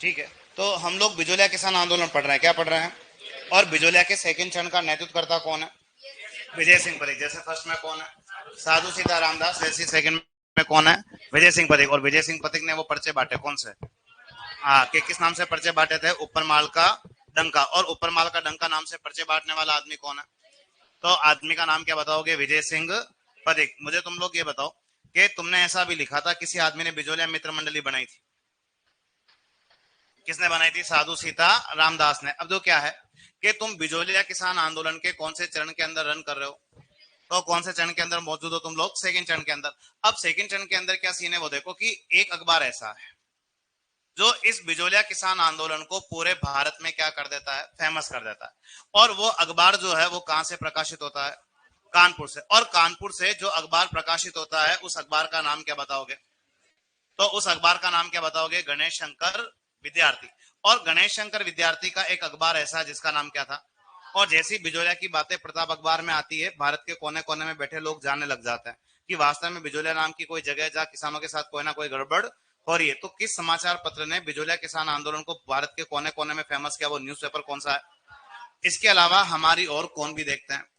ठीक है। तो हम लोग बिजोलिया किसान आंदोलन पढ़ रहे हैं, क्या पढ़ रहे हैं? और बिजोलिया के सेकंड चरण का नेतृत्व करता कौन है? विजय सिंह पथिक। जैसे फर्स्ट में कौन है? साधु सीता रामदास। जैसे सेकंड में कौन है? विजय सिंह पथिक। और विजय सिंह पथिक ने वो पर्चे बांटे कौन से? हाँ, कि किस नाम से पर्चे बांटे थे? ऊपर माल का डंका। और ऊपर माल का डंका नाम से पर्चे बांटने वाला आदमी कौन है? तो आदमी का नाम क्या बताओगे? विजय सिंह पथिक। मुझे तुम लोग ये बताओ कि तुमने ऐसा भी लिखा था किसी आदमी ने बिजोलिया मित्र मंडली बनाई थी। किसने बनाई थी? साधु सीता रामदास ने। अब जो क्या है कि तुम बिजोलिया किसान आंदोलन के कौन से चरण के अंदर रन कर रहे हो? तो कौन से चरण के अंदर मौजूद हो तुम लोग? सेकंड चरण के अंदर। अब सेकंड चरण के अंदर क्या सीन है वो देखो कि एक अखबार ऐसा है जो इस बिजोलिया किसान आंदोलन को पूरे भारत में क्या कर देता है? फेमस कर देता है। और वो अखबार जो है वो कहां से प्रकाशित होता है? कानपुर से। और कानपुर से जो अखबार प्रकाशित होता है उस अखबार का नाम क्या बताओगे? तो उस अखबार का नाम क्या बताओगे? गणेश शंकर विद्यार्थी। और गणेश शंकर विद्यार्थी का एक अखबार ऐसा जिसका नाम क्या था? और जैसी बिजोलिया की बातें प्रताप अखबार में आती है, भारत के कोने कोने में बैठे लोग जानने लग जाते हैं कि वास्तव में बिजोलिया नाम की कोई जगह जहां किसानों के साथ कोई ना कोई गड़बड़ हो रही है। तो किस समाचार पत्र ने बिजोलिया किसान आंदोलन को भारत के कोने कोने में फेमस किया? वो न्यूज़पेपर कौन सा है? इसके अलावा हमारी और कौन भी देखते हैं?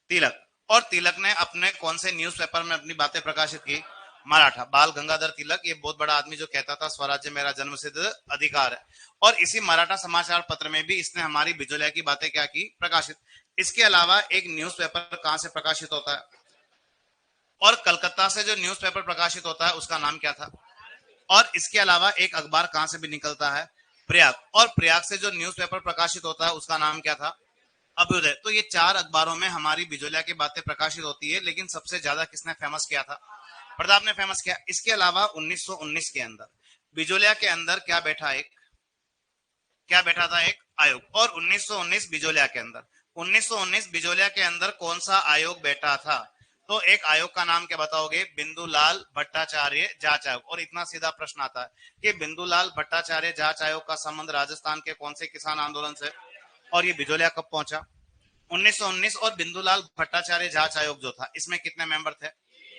तिलक। और तिलक ने अपने कौन से न्यूज़पेपर में अपनी बातें प्रकाशित की? मराठा। बाल गंगाधर तिलक, ये बहुत बड़ा आदमी जो कहता था स्वराज्य मेरा जन्मसिद्ध अधिकार है। और इसी मराठा समाचार पत्र में भी इसने हमारी बिजोलिया की बातें क्या की? प्रकाशित। इसके अलावा एक न्यूज़पेपर कहां से प्रकाशित होता है? और कलकत्ता से जो न्यूज़पेपर प्रकाशित होता है उसका नाम क्या था? और इसके अलावा एक अखबार कहां से भी निकलता है? प्रयाग। और प्रयाग से जो न्यूज़पेपर प्रकाशित होता है उसका नाम क्या था? अभ्युदय। तो ये चार अखबारों में हमारी बिजोलिया की बातें प्रकाशित होती है, लेकिन सबसे ज्यादा किसने फेमस किया था? प्रताप ने फेमस किया। इसके अलावा 1919 के अंदर बिजोलिया के अंदर क्या बैठा था? एक आयोग। और 1919 बिजोलिया के अंदर 1919 बिजोलिया के अंदर कौन सा आयोग बैठा था? तो एक आयोग का नाम क्या बताओगे? बिंदुलाल भट्टाचार्य जांच आयोग। और इतना सीधा प्रश्न आता है कि बिंदुलाल भट्टाचार्य जांच आयोग का संबंध राजस्थान के कौन से किसान आंदोलन से? और ये बिजोलिया कब पहुंचा? 1919। और बिंदुलाल भट्टाचार्य जांच आयोग जो था इसमें कितने मेंबर थे?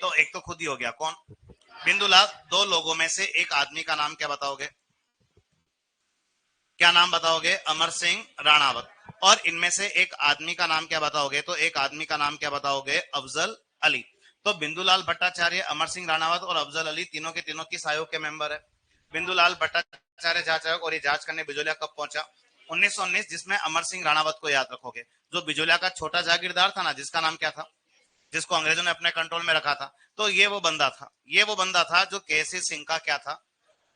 तो एक तो खुद ही हो गया, कौन? बिंदुलाल। दो लोगों में से एक आदमी का नाम क्या बताओगे? क्या नाम बताओगे? अमर सिंह राणावत। और इनमें से एक आदमी का नाम क्या बताओगे? तो एक आदमी का नाम क्या बताओगे? अफजल अली। तो बिंदुलाल भट्टाचार्य, अमर सिंह राणावत और अफजल अली तीनों के तीनों किस आयोग के मेंबर है? बिंदुलाल भट्टाचार्य जांच आयोग। और ये जांच करने बिजोलिया कब पहुंचा? 1919। जिसमें अमर सिंह राणावत को याद रखोगे, जो बिजोलिया का छोटा जागीरदार था ना, जिसका नाम क्या था? जिसको अंग्रेजों ने अपने कंट्रोल में रखा था। तो ये वो बंदा था जो केसी सिंह का क्या था?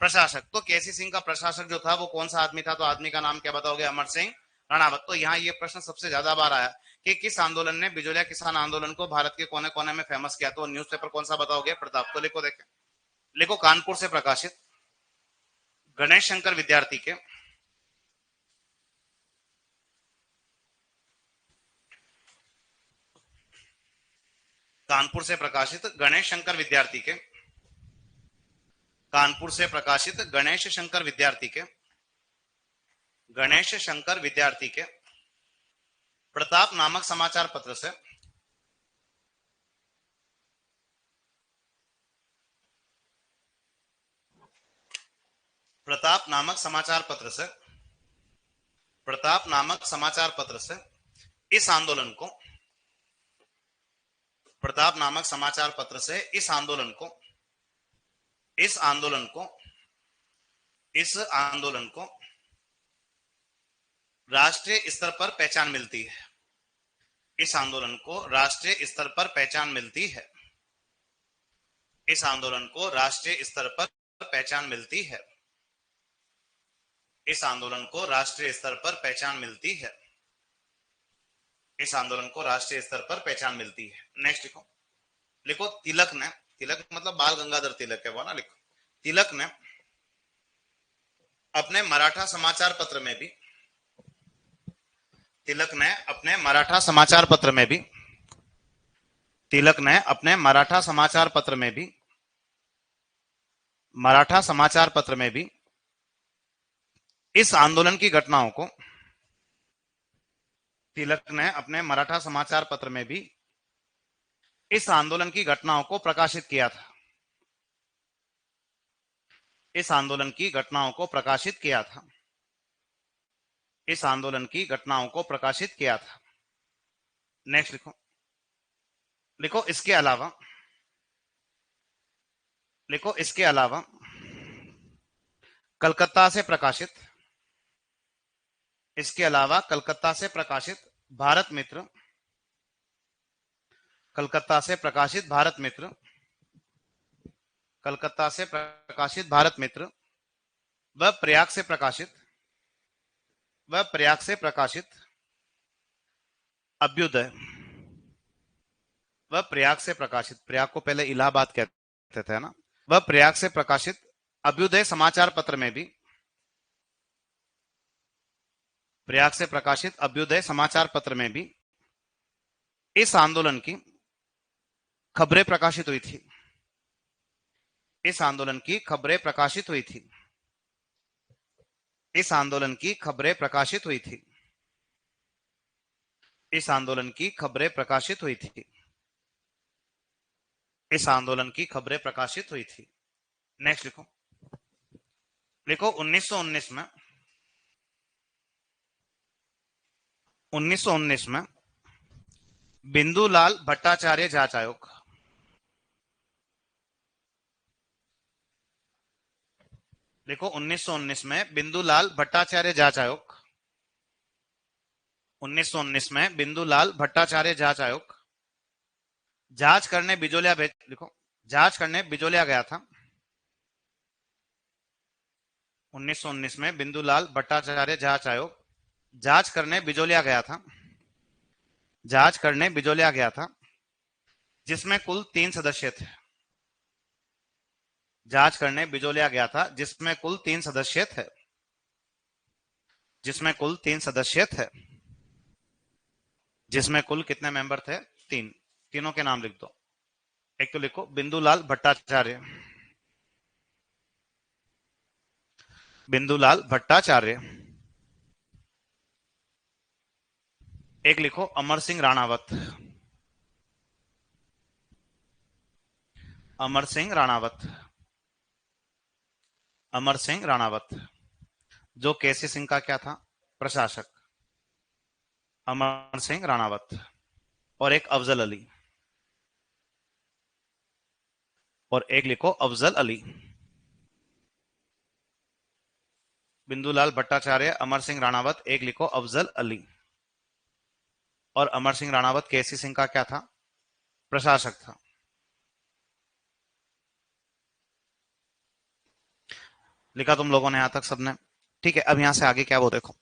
प्रशासक। तो केसी सिंह का प्रशासक जो था वो कौन सा आदमी था? तो आदमी का नाम क्या बताओगे? अमर सिंह राणावत। तो यहाँ ये प्रश्न सबसे ज्यादा बार आया कि किस आंदोलन ने बिजोलिया किसान आंदोलन को भारत के कोने कोने में फेमस किया? तो न्यूज़पेपर कौन सा बताओगे? प्रताप। तो लिखो, देखें, लिखो, कानपुर से प्रकाशित गणेश शंकर विद्यार्थी के कानपुर से प्रकाशित गणेश शंकर विद्यार्थी के कानपुर से प्रकाशित गणेश शंकर विद्यार्थी के प्रताप नामक समाचार पत्र से प्रताप नामक समाचार पत्र से प्रताप नामक समाचार पत्र से इस आंदोलन को प्रताप नामक समाचार पत्र से इस आंदोलन को इस आंदोलन को राष्ट्रीय स्तर पर पहचान मिलती है। इस आंदोलन को राष्ट्रीय स्तर पर पहचान मिलती है। इस आंदोलन को राष्ट्रीय स्तर पर पहचान मिलती है। इस आंदोलन को राष्ट्रीय स्तर पर पहचान मिलती है। इस आंदोलन को राष्ट्रीय स्तर पर पहचान मिलती है। नेक्स्ट लिखो, लिखो तिलक मतलब बाल गंगाधर तिलक है वो ना, लिखो। तिलक ने अपने मराठा समाचार पत्र में भी तिलक ने अपने मराठा समाचार पत्र में भी तिलक ने अपने मराठा समाचार पत्र में भी इस आंदोलन की घटनाओं को तिलक ने अपने मराठा समाचार पत्र में भी इस आंदोलन की घटनाओं को प्रकाशित किया था। इस आंदोलन की घटनाओं को प्रकाशित किया था। इस आंदोलन की घटनाओं को प्रकाशित किया था। नेक्स्ट लिखो, लिखो इसके अलावा, लिखो इसके अलावा कलकत्ता से प्रकाशित, इसके अलावा कलकत्ता से प्रकाशित भारत मित्र, कलकत्ता से प्रकाशित भारत मित्र, कलकत्ता से प्रकाशित भारत मित्र व प्रयाग से प्रकाशित, व प्रयाग से प्रकाशित अभ्युदय, वह प्रयाग से प्रकाशित, प्रयाग को पहले इलाहाबाद कहते थे ना, वह प्रयाग से प्रकाशित अभ्युदय समाचार पत्र में भी, प्रयाग से प्रकाशित अभ्युदय समाचार पत्र में भी इस आंदोलन की खबरें प्रकाशित हुई थी। इस आंदोलन की खबरें प्रकाशित हुई थी। इस आंदोलन की खबरें प्रकाशित हुई थी। इस आंदोलन की खबरें प्रकाशित हुई थी। इस आंदोलन की खबरें प्रकाशित हुई थी। नेक्स्ट लिखो, लिखो 1919 में, 1919 में बिंदुलाल भट्टाचार्य जांच आयोग, देखो 1919 में बिंदुलाल भट्टाचार्य जांच आयोग, 1919 में बिंदुलाल भट्टाचार्य जांच आयोग जांच करने बिजोलिया भेज, लिखो जांच करने बिजोलिया गया था। 1919 में बिंदुलाल भट्टाचार्य जांच आयोग जांच करने बिजोलिया गया था, जांच करने बिजोलिया गया था, जिसमें कुल 3 सदस्य थे। जांच करने बिजोलिया गया था जिसमें कुल 3 सदस्य थे, जिसमें कुल 3 सदस्य थे, जिसमें कुल कितने मेंबर थे? 3। तीनों के नाम लिख दो। एक तो लिखो बिंदुलाल भट्टाचार्य, बिंदुलाल भट्टाचार्य, एक लिखो अमर सिंह राणावत, अमर सिंह राणावत, अमर सिंह राणावत, जो केसी सिंह का क्या था? प्रशासक, अमर सिंह राणावत। और एक अफजल अली, और एक लिखो अफजल अली। बिंदुलाल भट्टाचार्य, अमर सिंह राणावत, एक लिखो अफजल अली। और अमर सिंह राणावत केसी सिंह का क्या था? प्रशासक था। लिखा तुम लोगों ने यहां तक सबने? ठीक है, अब यहां से आगे क्या वो देखो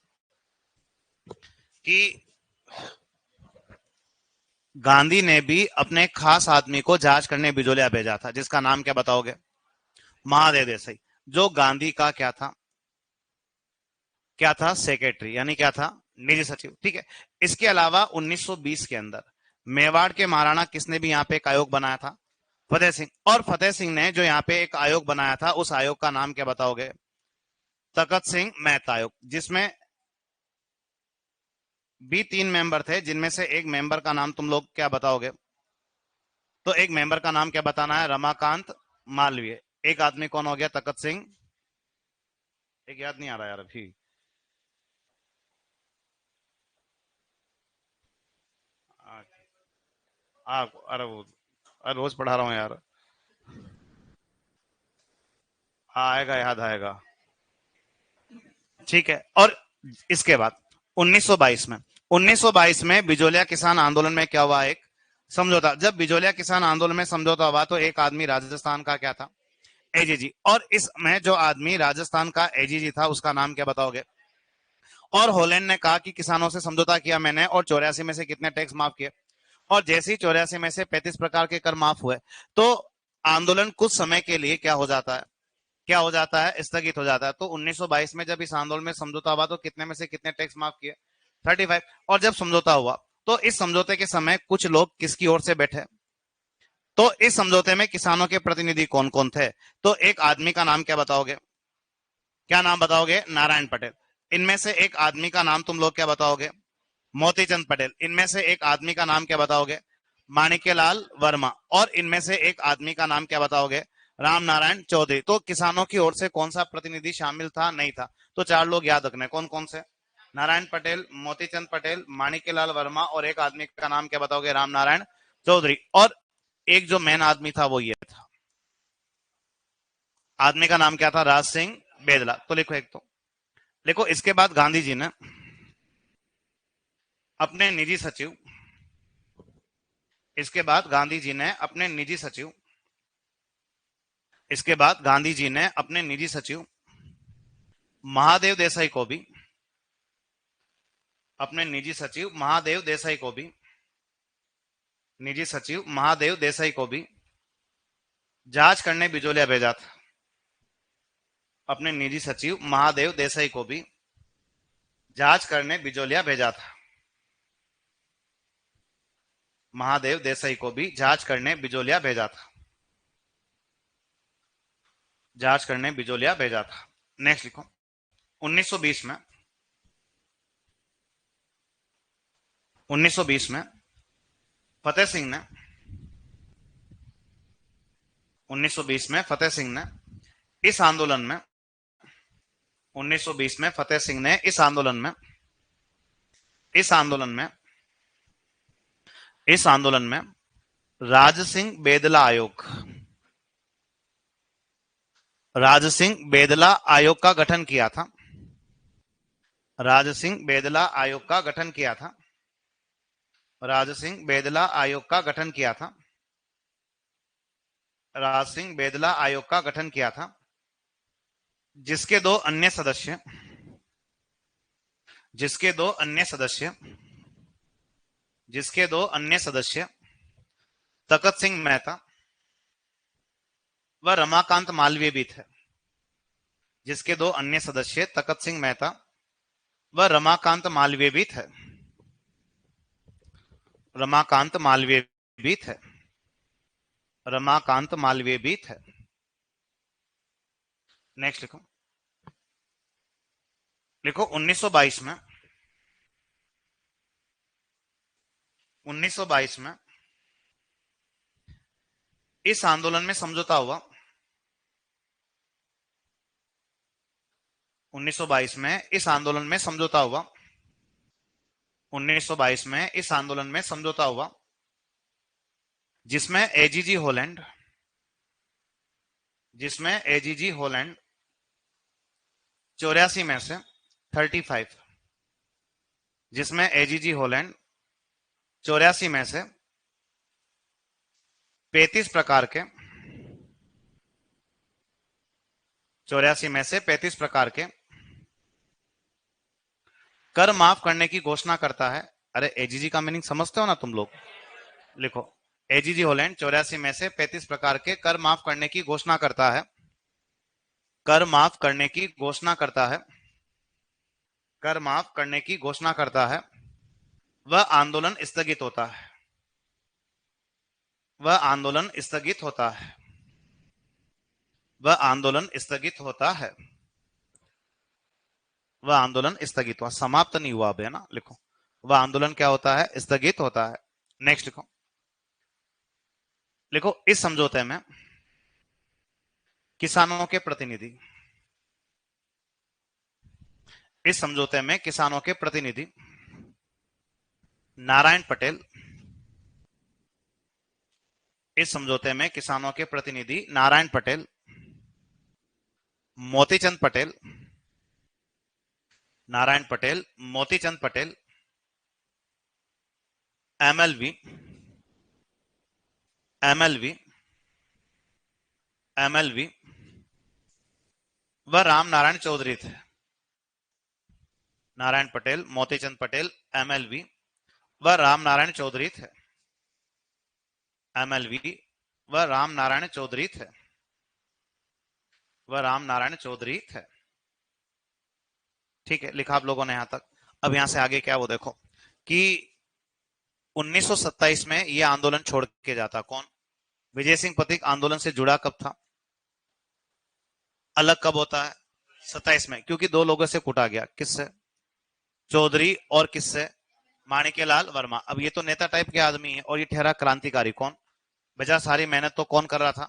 कि गांधी ने भी अपने खास आदमी को जांच करने बिजोलिया भेजा था, जिसका नाम क्या बताओगे? महादेव देसाई, जो गांधी का क्या था? क्या था? सेक्रेटरी, यानी क्या था? निजी सचिव। ठीक है, इसके अलावा 1920 के अंदर मेवाड़ के महाराणा किसने भी यहाँ पे एक आयोग बनाया था? फतेह सिंह। और फतेह सिंह ने जो यहाँ पे एक आयोग बनाया था, उस आयोग का नाम क्या बताओगे? तखत सिंह मेहता आयोग, जिसमें भी 3 मेंबर थे, जिनमें से एक मेंबर का नाम तुम लोग क्या बताओगे? तो एक मेंबर का नाम क्या बताना है? रमाकांत मालवीय। एक आदमी कौन हो गया? तखत सिंह, एक याद नहीं आ रहा यार अभी। अरे वो, अरे रोज पढ़ा रहा हूँ यार। आएगा, याद आएगा। ठीक है, और इसके बाद 1922 में, 1922 में बिजोलिया किसान आंदोलन में क्या हुआ? एक समझौता। जब बिजोलिया किसान आंदोलन में समझौता हुआ तो एक आदमी राजस्थान का क्या था? एजीजी। और इसमें जो आदमी राजस्थान का एजीजी था, उसका नाम क्या बताओगे? और होलैंड ने कहा कि किसानों से समझौता किया मैंने, और 84 में से कितने टैक्स माफ किए? और जैसे ही 84 में से 35 प्रकार के कर माफ हुए, तो आंदोलन कुछ समय के लिए क्या हो जाता है? क्या हो जाता है? स्थगित हो जाता है। तो 1922 में जब इस आंदोलन में समझौता हुआ तो कितने में से कितने टैक्स माफ किए? 35। और जब समझौता हुआ तो इस समझौते के समय कुछ लोग किसकी ओर से बैठे? तो इस समझौते में किसानों के प्रतिनिधि कौन कौन थे? तो एक आदमी का नाम क्या बताओगे? क्या नाम बताओगे? नारायण पटेल। इनमें से एक आदमी का नाम तुम लोग क्या बताओगे? मोतीचंद पटेल। इनमें से एक आदमी का नाम क्या बताओगे? माणिक्यलाल वर्मा। और इनमें से एक आदमी का नाम क्या बताओगे? राम नारायण चौधरी। तो किसानों की ओर से कौन सा प्रतिनिधि शामिल था? नहीं था। तो 4 लोग याद रखने, कौन कौन से? नारायण पटेल, मोतीचंद पटेल, माणिक्यलाल वर्मा, और एक आदमी का नाम क्या बताओगे? राम नारायण चौधरी। और एक जो मेन आदमी था वो ये था, आदमी का नाम क्या था? राज सिंह बेदला। तो लिखो एक तो। लिखो इसके बाद गांधी जी ने अपने निजी सचिव, इसके बाद गांधी जी ने अपने निजी सचिव, इसके बाद गांधी जी ने अपने निजी सचिव महादेव देसाई को भी, अपने निजी सचिव महादेव देसाई को भी, निजी सचिव महादेव देसाई को भी जांच करने बिजोलिया भेजा था। अपने निजी सचिव महादेव देसाई को भी जांच करने बिजोलिया भेजा था। महादेव देसाई को भी जांच करने बिजोलिया भेजा था। जांच करने बिजोलिया भेजा था। नेक्स्ट लिखो। 1920 में 1920 में फतेह सिंह ने 1920 में फतेह सिंह ने इस आंदोलन में 1920 में फतेह सिंह ने इस आंदोलन में इस आंदोलन में इस आंदोलन में राज सिंह बेदला आयोग, राज सिंह बेदला आयोग का गठन किया था। राज सिंह बेदला आयोग का गठन किया था। राज सिंह बेदला आयोग का गठन किया था। राज सिंह बेदला आयोग का गठन किया था, जिसके दो अन्य सदस्य जिसके दो अन्य सदस्य जिसके दो अन्य सदस्य तखत सिंह मेहता व रमाकांत मालवीय भी थे। जिसके दो अन्य सदस्य तखत सिंह मेहता व रमाकांत मालवीय भी थे। रमाकांत मालवीय भी थे। रमाकांत मालवीय भी थे। नेक्स्ट लिखो। लिखो 1922 में 1922 में इस आंदोलन में समझौता हुआ। 1922 में इस आंदोलन में समझौता हुआ। 1922 में इस आंदोलन में समझौता हुआ, जिसमें एजीजी होलैंड जिसमें एजीजी होलैंड 84 में से 35 जिसमें एजीजी होलैंड 84 में से 35 प्रकार के 84 में से 35 प्रकार के कर माफ करने की घोषणा करता है। अरे एजीजी का मीनिंग समझते हो ना तुम लोग? लिखो एजीजी होलैंड 84 में से 35 प्रकार के कर माफ करने की घोषणा करता है। कर माफ करने की घोषणा करता है। कर माफ करने की घोषणा करता है। वह आंदोलन स्थगित होता है। वह आंदोलन स्थगित होता है। वह आंदोलन स्थगित होता है। वह आंदोलन स्थगित हुआ, समाप्त नहीं हुआ अब, है ना? लिखो वह आंदोलन क्या होता है? स्थगित होता है। नेक्स्ट लिखो। लिखो इस समझौते में किसानों के प्रतिनिधि, इस समझौते में किसानों के प्रतिनिधि नारायण पटेल, इस समझौते में किसानों के प्रतिनिधि Narayan Patel, Motichand Patel, Narayan Patel, Motichand Patel, MLV MLV MLV व राम नारायण चौधरी थे। नारायण पटेल, मोतीचंद पटेल, एमएलवी व राम नारायण चौधरी थे। एमएलवी व राम नारायण चौधरी थे। वह राम नारायण चौधरी थे। ठीक है, लिखा आप लोगों ने यहां तक। अब यहां से आगे क्या वो देखो कि 1927 में यह आंदोलन छोड़ के जाता कौन? विजय सिंह पथिक आंदोलन से जुड़ा कब था? अलग कब होता है? 27 में, क्योंकि दो लोगों से कूटा गया। किससे? चौधरी और किससे? माणिक्यलाल वर्मा। अब ये तो नेता टाइप के आदमी है और ये ठहरा क्रांतिकारी। कौन? बेचारा सारी मेहनत तो कौन कर रहा था?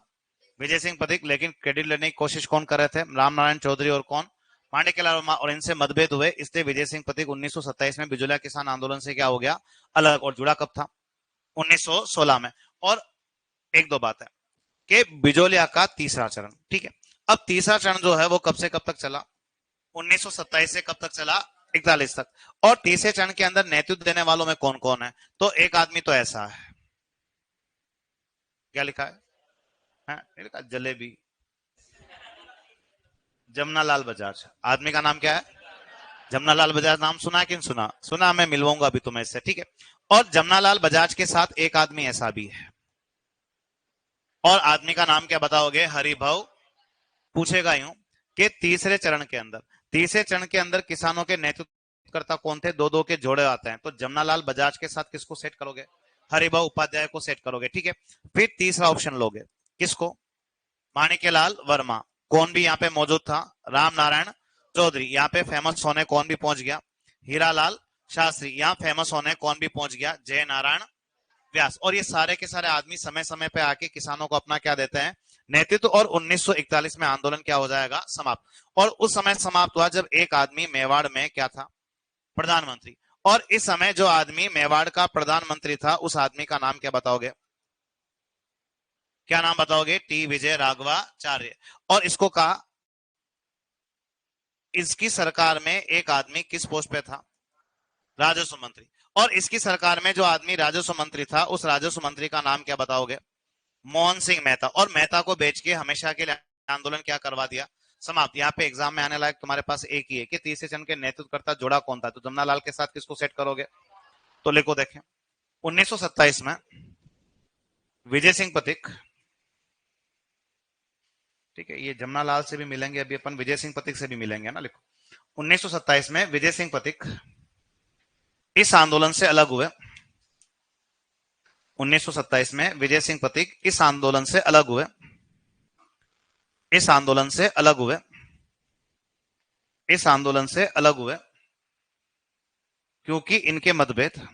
विजय सिंह पथिक, लेकिन क्रेडिट लेने की कोशिश कौन कर रहे थे? राम नारायण चौधरी और कौन? माणिक्यलाल वर्मा, और इनसे मतभेद हुए, इसलिए विजय सिंह पथिक 1927 में बिजोलिया किसान आंदोलन से क्या हो गया? अलग। और जुड़ा कब था? 1916 में। और एक दो बात है कि बिजोलिया का तीसरा चरण, ठीक है, अब तीसरा चरण जो है वो कब से कब तक चला? 1927 से कब तक चला? 41 तक। और तीसरे चरण के अंदर नेतृत्व देने वालों में कौन कौन है? तो एक आदमी तो ऐसा है, क्या लिखा है? लिखा जलेबी, जमनालाल बजाज। आदमी का नाम क्या है? जमनालाल बजाज। नाम सुना है कि नहीं सुना? सुना, मैं मिलवाऊंगा अभी तुम्हें इससे, ठीक है। और जमनालाल बजाज के साथ एक आदमी ऐसा भी है, और आदमी का नाम क्या बताओगे? हरिभाऊ। पूछेगा यूं कि तीसरे चरण के अंदर किसानों के नेतृत्वकर्ता कौन थे? दो दो के जोड़े आते हैं, तो जमनालाल बजाज के साथ किसको सेट करोगे? हरिभाऊ उपाध्याय को सेट करोगे, ठीक है। फिर तीसरा ऑप्शन लोगे, किसको? माणिक्यलाल वर्मा। कौन भी यहाँ पे मौजूद था? राम नारायण चौधरी। यहाँ पे फेमस होने कौन भी पहुंच गया? हीरालाल शास्त्री। यहाँ फेमस होने कौन भी पहुंच गया? जय नारायण व्यास। और ये सारे के सारे आदमी समय समय पे आके किसानों को अपना क्या देते हैं? नेतृत्व। और 1941 में आंदोलन क्या हो जाएगा? समाप्त। और उस समय समाप्त हुआ जब एक आदमी मेवाड़ में क्या था? प्रधानमंत्री। और इस समय जो आदमी मेवाड़ का प्रधानमंत्री था, उस आदमी का नाम क्या बताओगे? क्या नाम बताओगे? टी विजय राघवाचार्य। और इसको कहा, इसकी सरकार में एक आदमी किस पोस्ट पे था? राजस्व मंत्री। और इसकी सरकार में जो आदमी राजस्व मंत्री था, उस राजस्व मंत्री का नाम क्या बताओगे? मोहन सिंह मेहता। और मेहता को बेच के हमेशा के लिए आंदोलन क्या करवा दिया? समाप्त। यहाँ पे एग्जाम में आने लायक तुम्हारे पास एक ही है कि तीसरे चरण के नेतृत्वकर्ता जोड़ा कौन था? तो जमनालाल के साथ किसको सेट करोगे? तो लिखो, देखें, 1927 में विजय सिंह पथिक, ठीक है, ये जमनालाल से भी मिलेंगे, अभी अपन विजय सिंह पथिक से भी मिलेंगे ना। लिखो, 1927 में विजय सिंह पथिक इस आंदोलन से अलग हुए। 1927 में विजय सिंह पथिक इस आंदोलन से अलग हुए, इस आंदोलन से अलग हुए, इस आंदोलन से अलग हुए, क्योंकि इनके मतभेद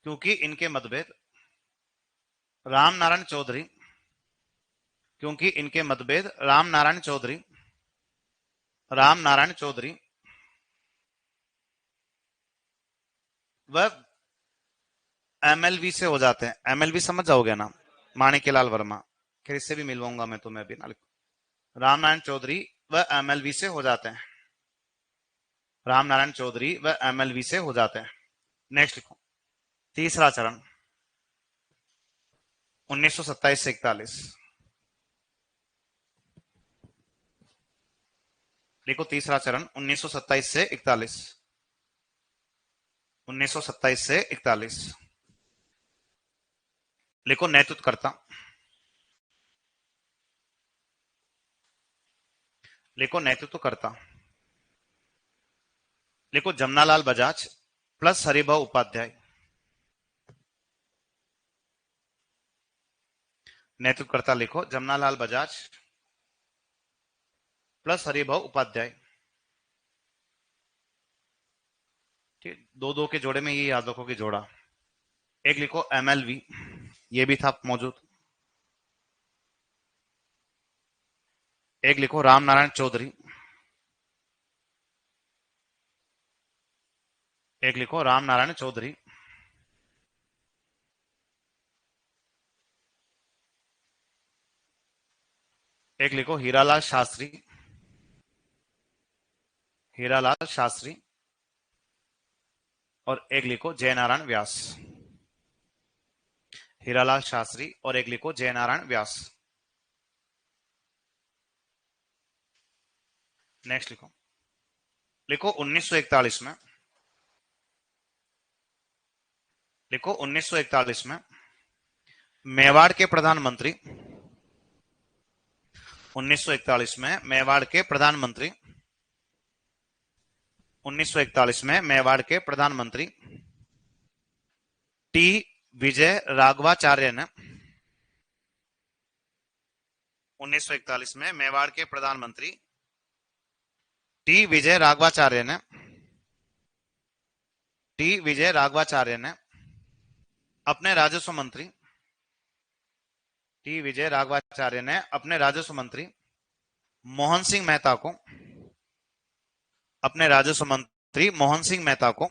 क्योंकि इनके मतभेद राम नारायण चौधरी, क्योंकि इनके मतभेद राम नारायण चौधरी, राम नारायण चौधरी वह एमएलवी से हो जाते हैं। एमएलवी समझ जाओगे ना? माणिक्यलाल वर्मा। फिर इससे भी मिलवाऊंगा मैं तुम्हें अभी ना। लिखो, राम नारायण चौधरी वह एमएलवी से हो जाते हैं, राम नारायण चौधरी वह एमएलवी से हो जाते हैं। नेक्स्ट लिखो, तीसरा चरण 1927 से 41। देखो, तीसरा चरण 1927 से 41, 1927 से 41। लिखो, नेतृत्वकर्ता, लिखो नेतृत्वकर्ता, लिखो जमनालाल बजाज प्लस हरिभाऊ उपाध्याय। नेतृत्वकर्ता लिखो जमनालाल बजाज प्लस हरिभाऊ उपाध्याय। ठीक, दो दो के जोड़े में ये याद रखो कि जोड़ा। एक लिखो एमएलवी, ये भी था मौजूद। एक लिखो राम नारायण चौधरी, एक लिखो राम नारायण चौधरी। एक लिखो हीरालाल शास्त्री, हीरालाल शास्त्री। और एक लिखो जयनारायण व्यास, हीरालाल शास्त्री और एक लिखो जयनारायण व्यास। नेक्स्ट लिखो, लिखो 1941 में, लिखो 1941 में मेवाड़ के प्रधानमंत्री, 1941 में मेवाड़ के प्रधानमंत्री, 1941 में मेवाड़ के प्रधानमंत्री टी विजय राघवाचार्य ने, 1941 में मेवाड़ के प्रधानमंत्री टी विजय राघवाचार्य ने, टी विजय राघवाचार्य ने अपने राजस्व मंत्री टी विजय राघवाचार्य ने अपने राजस्व मंत्री मोहन सिंह मेहता को अपने राजस्व मंत्री मोहन सिंह मेहता को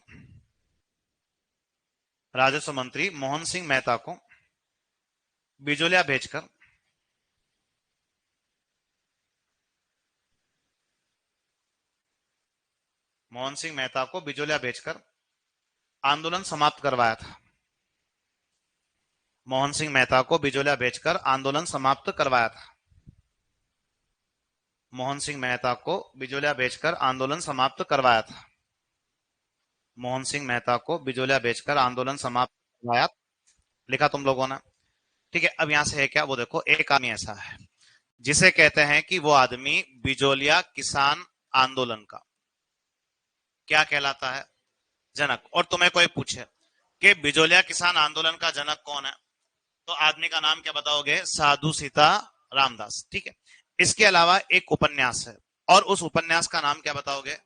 राजस्व मंत्री मोहन सिंह मेहता को बिजोलिया भेजकर मोहन सिंह मेहता को बिजोलिया भेजकर आंदोलन समाप्त करवाया था। मोहन सिंह मेहता को बिजोलिया भेजकर आंदोलन समाप्त करवाया था। मोहन सिंह मेहता को बिजोलिया भेजकर आंदोलन समाप्त करवाया था। मोहन सिंह मेहता को बिजोलिया भेजकर आंदोलन समाप्त करवाया, लिखा तुम लोगों ने। ठीक है, अब यहां से है क्या, वो देखो, एक आदमी ऐसा है जिसे कहते हैं कि वो आदमी बिजोलिया किसान आंदोलन का क्या कहलाता है, जनक। और तुम्हें कोई पूछे कि बिजोलिया किसान आंदोलन का जनक कौन है, तो आदमी का नाम क्या बताओगे, साधु सीता रामदास। ठीक है, इसके अलावा एक उपन्यास है और उस उपन्यास का नाम क्या बताओगे,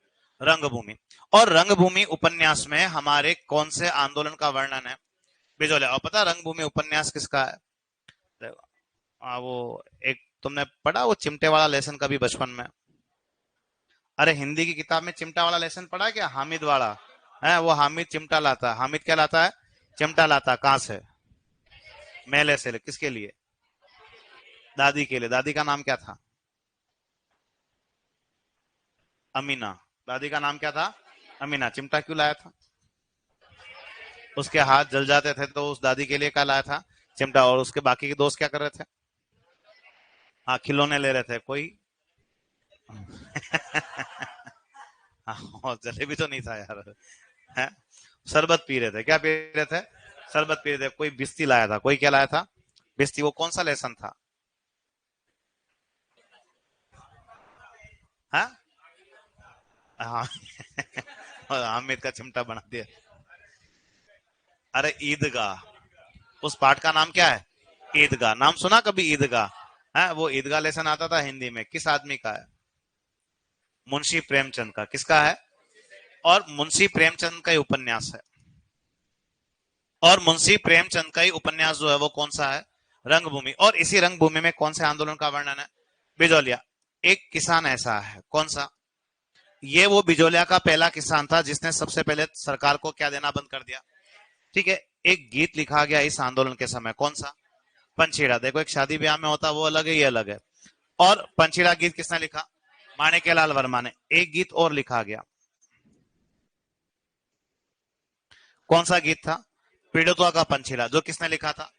रंगभूमि। और रंगभूमि उपन्यास में हमारे कौन से आंदोलन का वर्णन है, बिजोलिया। और पता रंगभूमि उपन्यास किसका है, वो एक तुमने पढ़ा वो चिमटे वाला लेसन कभी बचपन में, अरे हिंदी की किताब में चिमटा वाला लेसन पढ़ा क्या, हामिद वाला है, वो हामिद चिमटा लाता है। हामिद क्या लाता है, चिमटा लाता है। कहां से, मेले से। किसके लिए, दादी के लिए। दादी का नाम क्या था, अमीना। दादी का नाम क्या था, अमीना। चिमटा क्यों लाया था, उसके हाथ जल जाते थे तो उस दादी के लिए क्या लाया था, चिमटा। और उसके बाकी के दोस्त क्या कर रहे थे, हाँ खिलौने ले रहे थे कोई। हाँ, जलेबी तो नहीं था यार, है शरबत पी रहे थे। क्या पी रहे थे, शरबत पी रहे थे। कोई बिस्ती लाया था, कोई क्या लाया था, बिस्ती। वो कौन सा लेसन था, हाँ हाँ। और हामिद का चिमटा बना दिया। अरे ईदगाह, उस पाठ का नाम क्या है, ईदगाह। नाम सुना कभी ईदगाह, है वो ईदगाह लेसन आता था हिंदी में। किस आदमी का है, मुंशी प्रेमचंद का। किसका है, और मुंशी प्रेमचंद का ही उपन्यास है। और मुंशी प्रेमचंद का ही उपन्यास जो है वो कौन सा है, रंगभूमि। और इसी रंगभूमि में कौन से आंदोलन का वर्णन है, बिजोलिया। एक किसान ऐसा है, कौन सा, ये वो बिजोलिया का पहला किसान था जिसने सबसे पहले सरकार को क्या देना बंद कर दिया। ठीक है, एक गीत लिखा गया इस आंदोलन के समय, कौन सा, पंछीड़ा। देखो एक शादी ब्याह में होता वो अलग है, ये अलग है। और पंछीड़ा गीत किसने लिखा, माणिक्यलाल वर्मा ने। एक गीत और लिखा गया, कौन सा गीत था, पीड़ितों का पंछीड़ा, जो किसने लिखा था,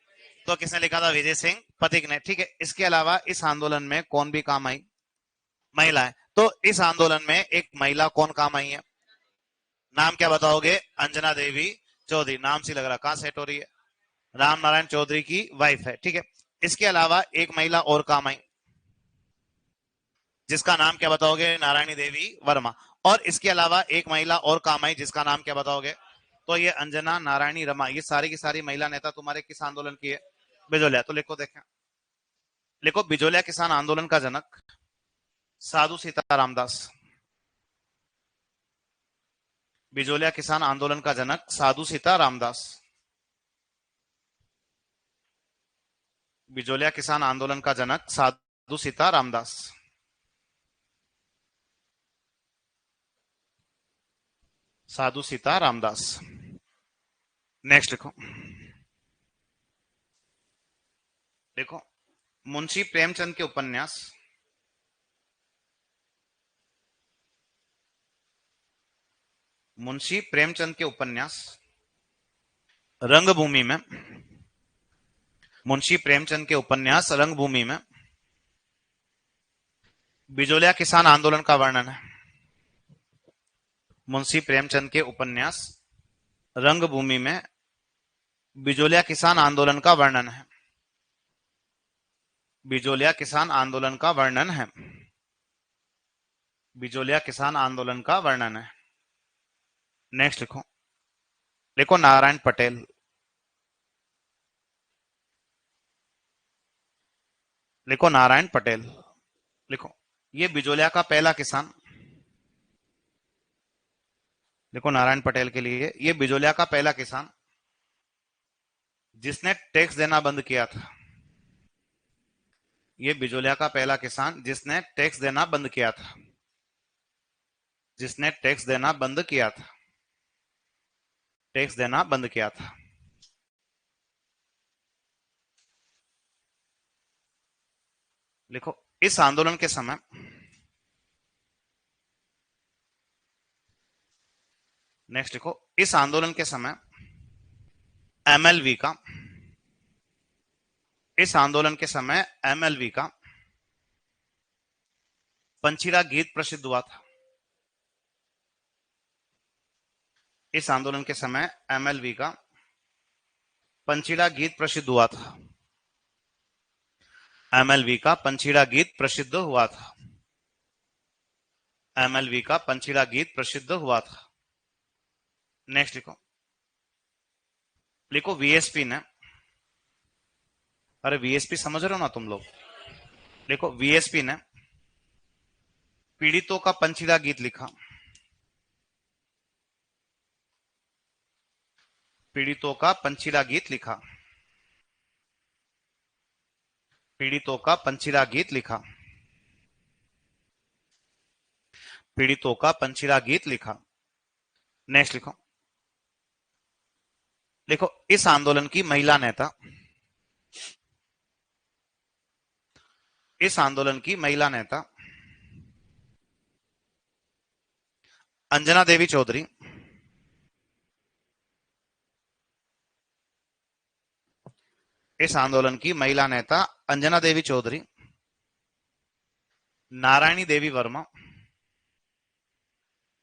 तो किसने लिखा था, विजय सिंह पथिक ने। ठीक है, इसके अलावा इस आंदोलन में कौन भी काम आई, महिलाएं। तो इस आंदोलन में एक महिला कौन काम आई है, नाम क्या बताओगे, अंजना देवी चौधरी। नाम से लग रहा, कहां सेट हो रही है, राम नारायण चौधरी की वाइफ है। ठीक है, इसके अलावा एक महिला और काम आई जिसका नाम क्या बताओगे, नारायणी देवी वर्मा। और इसके अलावा एक महिला और काम आई जिसका नाम क्या बताओगे, तो ये अंजना नारायणी रमा। ये सारी की सारी महिला नेता तुम्हारे किस आंदोलन की है, बिजोलिया। तो लिखो, देखें, लिखो, बिजोलिया किसान आंदोलन का जनक साधु सीता रामदास। बिजोलिया किसान आंदोलन का जनक साधु सीता रामदास। बिजोलिया किसान आंदोलन का जनक साधु सीता रामदास। साधु सीता रामदास। नेक्स्ट लिखो, देखो, मुंशी प्रेमचंद के उपन्यास मुंशी प्रेमचंद के उपन्यास रंगभूमि में, मुंशी प्रेमचंद के उपन्यास रंगभूमि में बिजोलिया किसान आंदोलन का वर्णन है। मुंशी प्रेमचंद के उपन्यास रंगभूमि में बिजोलिया किसान आंदोलन का वर्णन है। बिजोलिया किसान आंदोलन का वर्णन है। बिजोलिया किसान आंदोलन का वर्णन है। नेक्स्ट लिखो, लिखो नारायण पटेल। लिखो नारायण पटेल। लिखो, ये बिजोलिया का पहला किसान। लिखो नारायण पटेल के लिए, ये बिजोलिया का पहला किसान जिसने टैक्स देना बंद किया था। ये बिजोलिया का पहला किसान जिसने टैक्स देना बंद किया था, जिसने टैक्स देना बंद किया था, टैक्स देना बंद किया था। लिखो इस आंदोलन के समय, नेक्स्ट लिखो इस आंदोलन के समय एमएलवी का, इस आंदोलन के समय एमएलवी का पंचीरा गीत प्रसिद्ध हुआ था। इस आंदोलन के समय एमएलवी का पंचीरा गीत प्रसिद्ध हुआ था। एमएलवी का पंचीरा गीत प्रसिद्ध हुआ था। एमएलवी का पंचीरा गीत प्रसिद्ध हुआ था। नेक्स्ट लिखो, लिखो वीएसपी ने, अरे वीएसपी समझ रहे हो ना तुम लोग, देखो वीएसपी ने पीड़ितों का पंचीरा गीत लिखा। पीड़ितों का पंचीरा गीत लिखा। पीड़ितों का पंचीरा गीत लिखा। पीड़ितों का पंचीरा गीत लिखा। नेक्स्ट लिखो, देखो इस आंदोलन की महिला नेता, इस आंदोलन की महिला नेता अंजना देवी चौधरी, इस आंदोलन की महिला नेता अंजना देवी चौधरी, नारायणी देवी वर्मा,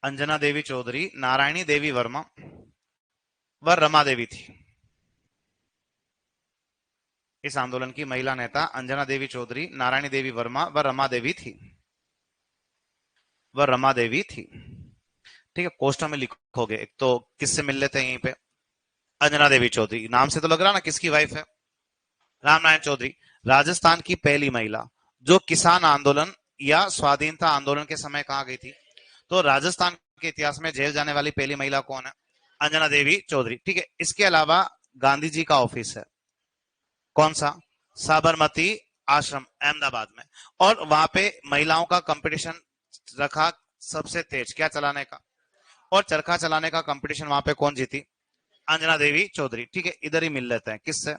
अंजना देवी चौधरी, नारायणी देवी वर्मा व रमा देवी थी। इस आंदोलन की महिला नेता अंजना देवी चौधरी, नारायणी देवी वर्मा व रमा देवी थी, व रमा देवी थी। ठीक है, कोष्ठक में लिखोगे। एक तो किससे मिल लेते हैं यहीं पे, अंजना देवी चौधरी, नाम से तो लग रहा ना किसकी वाइफ है, रामनारायण चौधरी। राजस्थान की पहली महिला जो किसान आंदोलन या स्वाधीनता आंदोलन के समय कहा गई थी। तो राजस्थान के इतिहास में जेल जाने वाली पहली महिला कौन है, अंजना देवी चौधरी। ठीक है, इसके अलावा गांधी जी का ऑफिस है, कौन सा, साबरमती आश्रम अहमदाबाद में, और वहां पे महिलाओं का कंपटीशन रखा सबसे तेज क्या चलाने का, और चरखा चलाने का कंपटीशन वहां पे कौन जीती, अंजना देवी चौधरी। ठीक है, इधर ही मिल लेते हैं, किससे,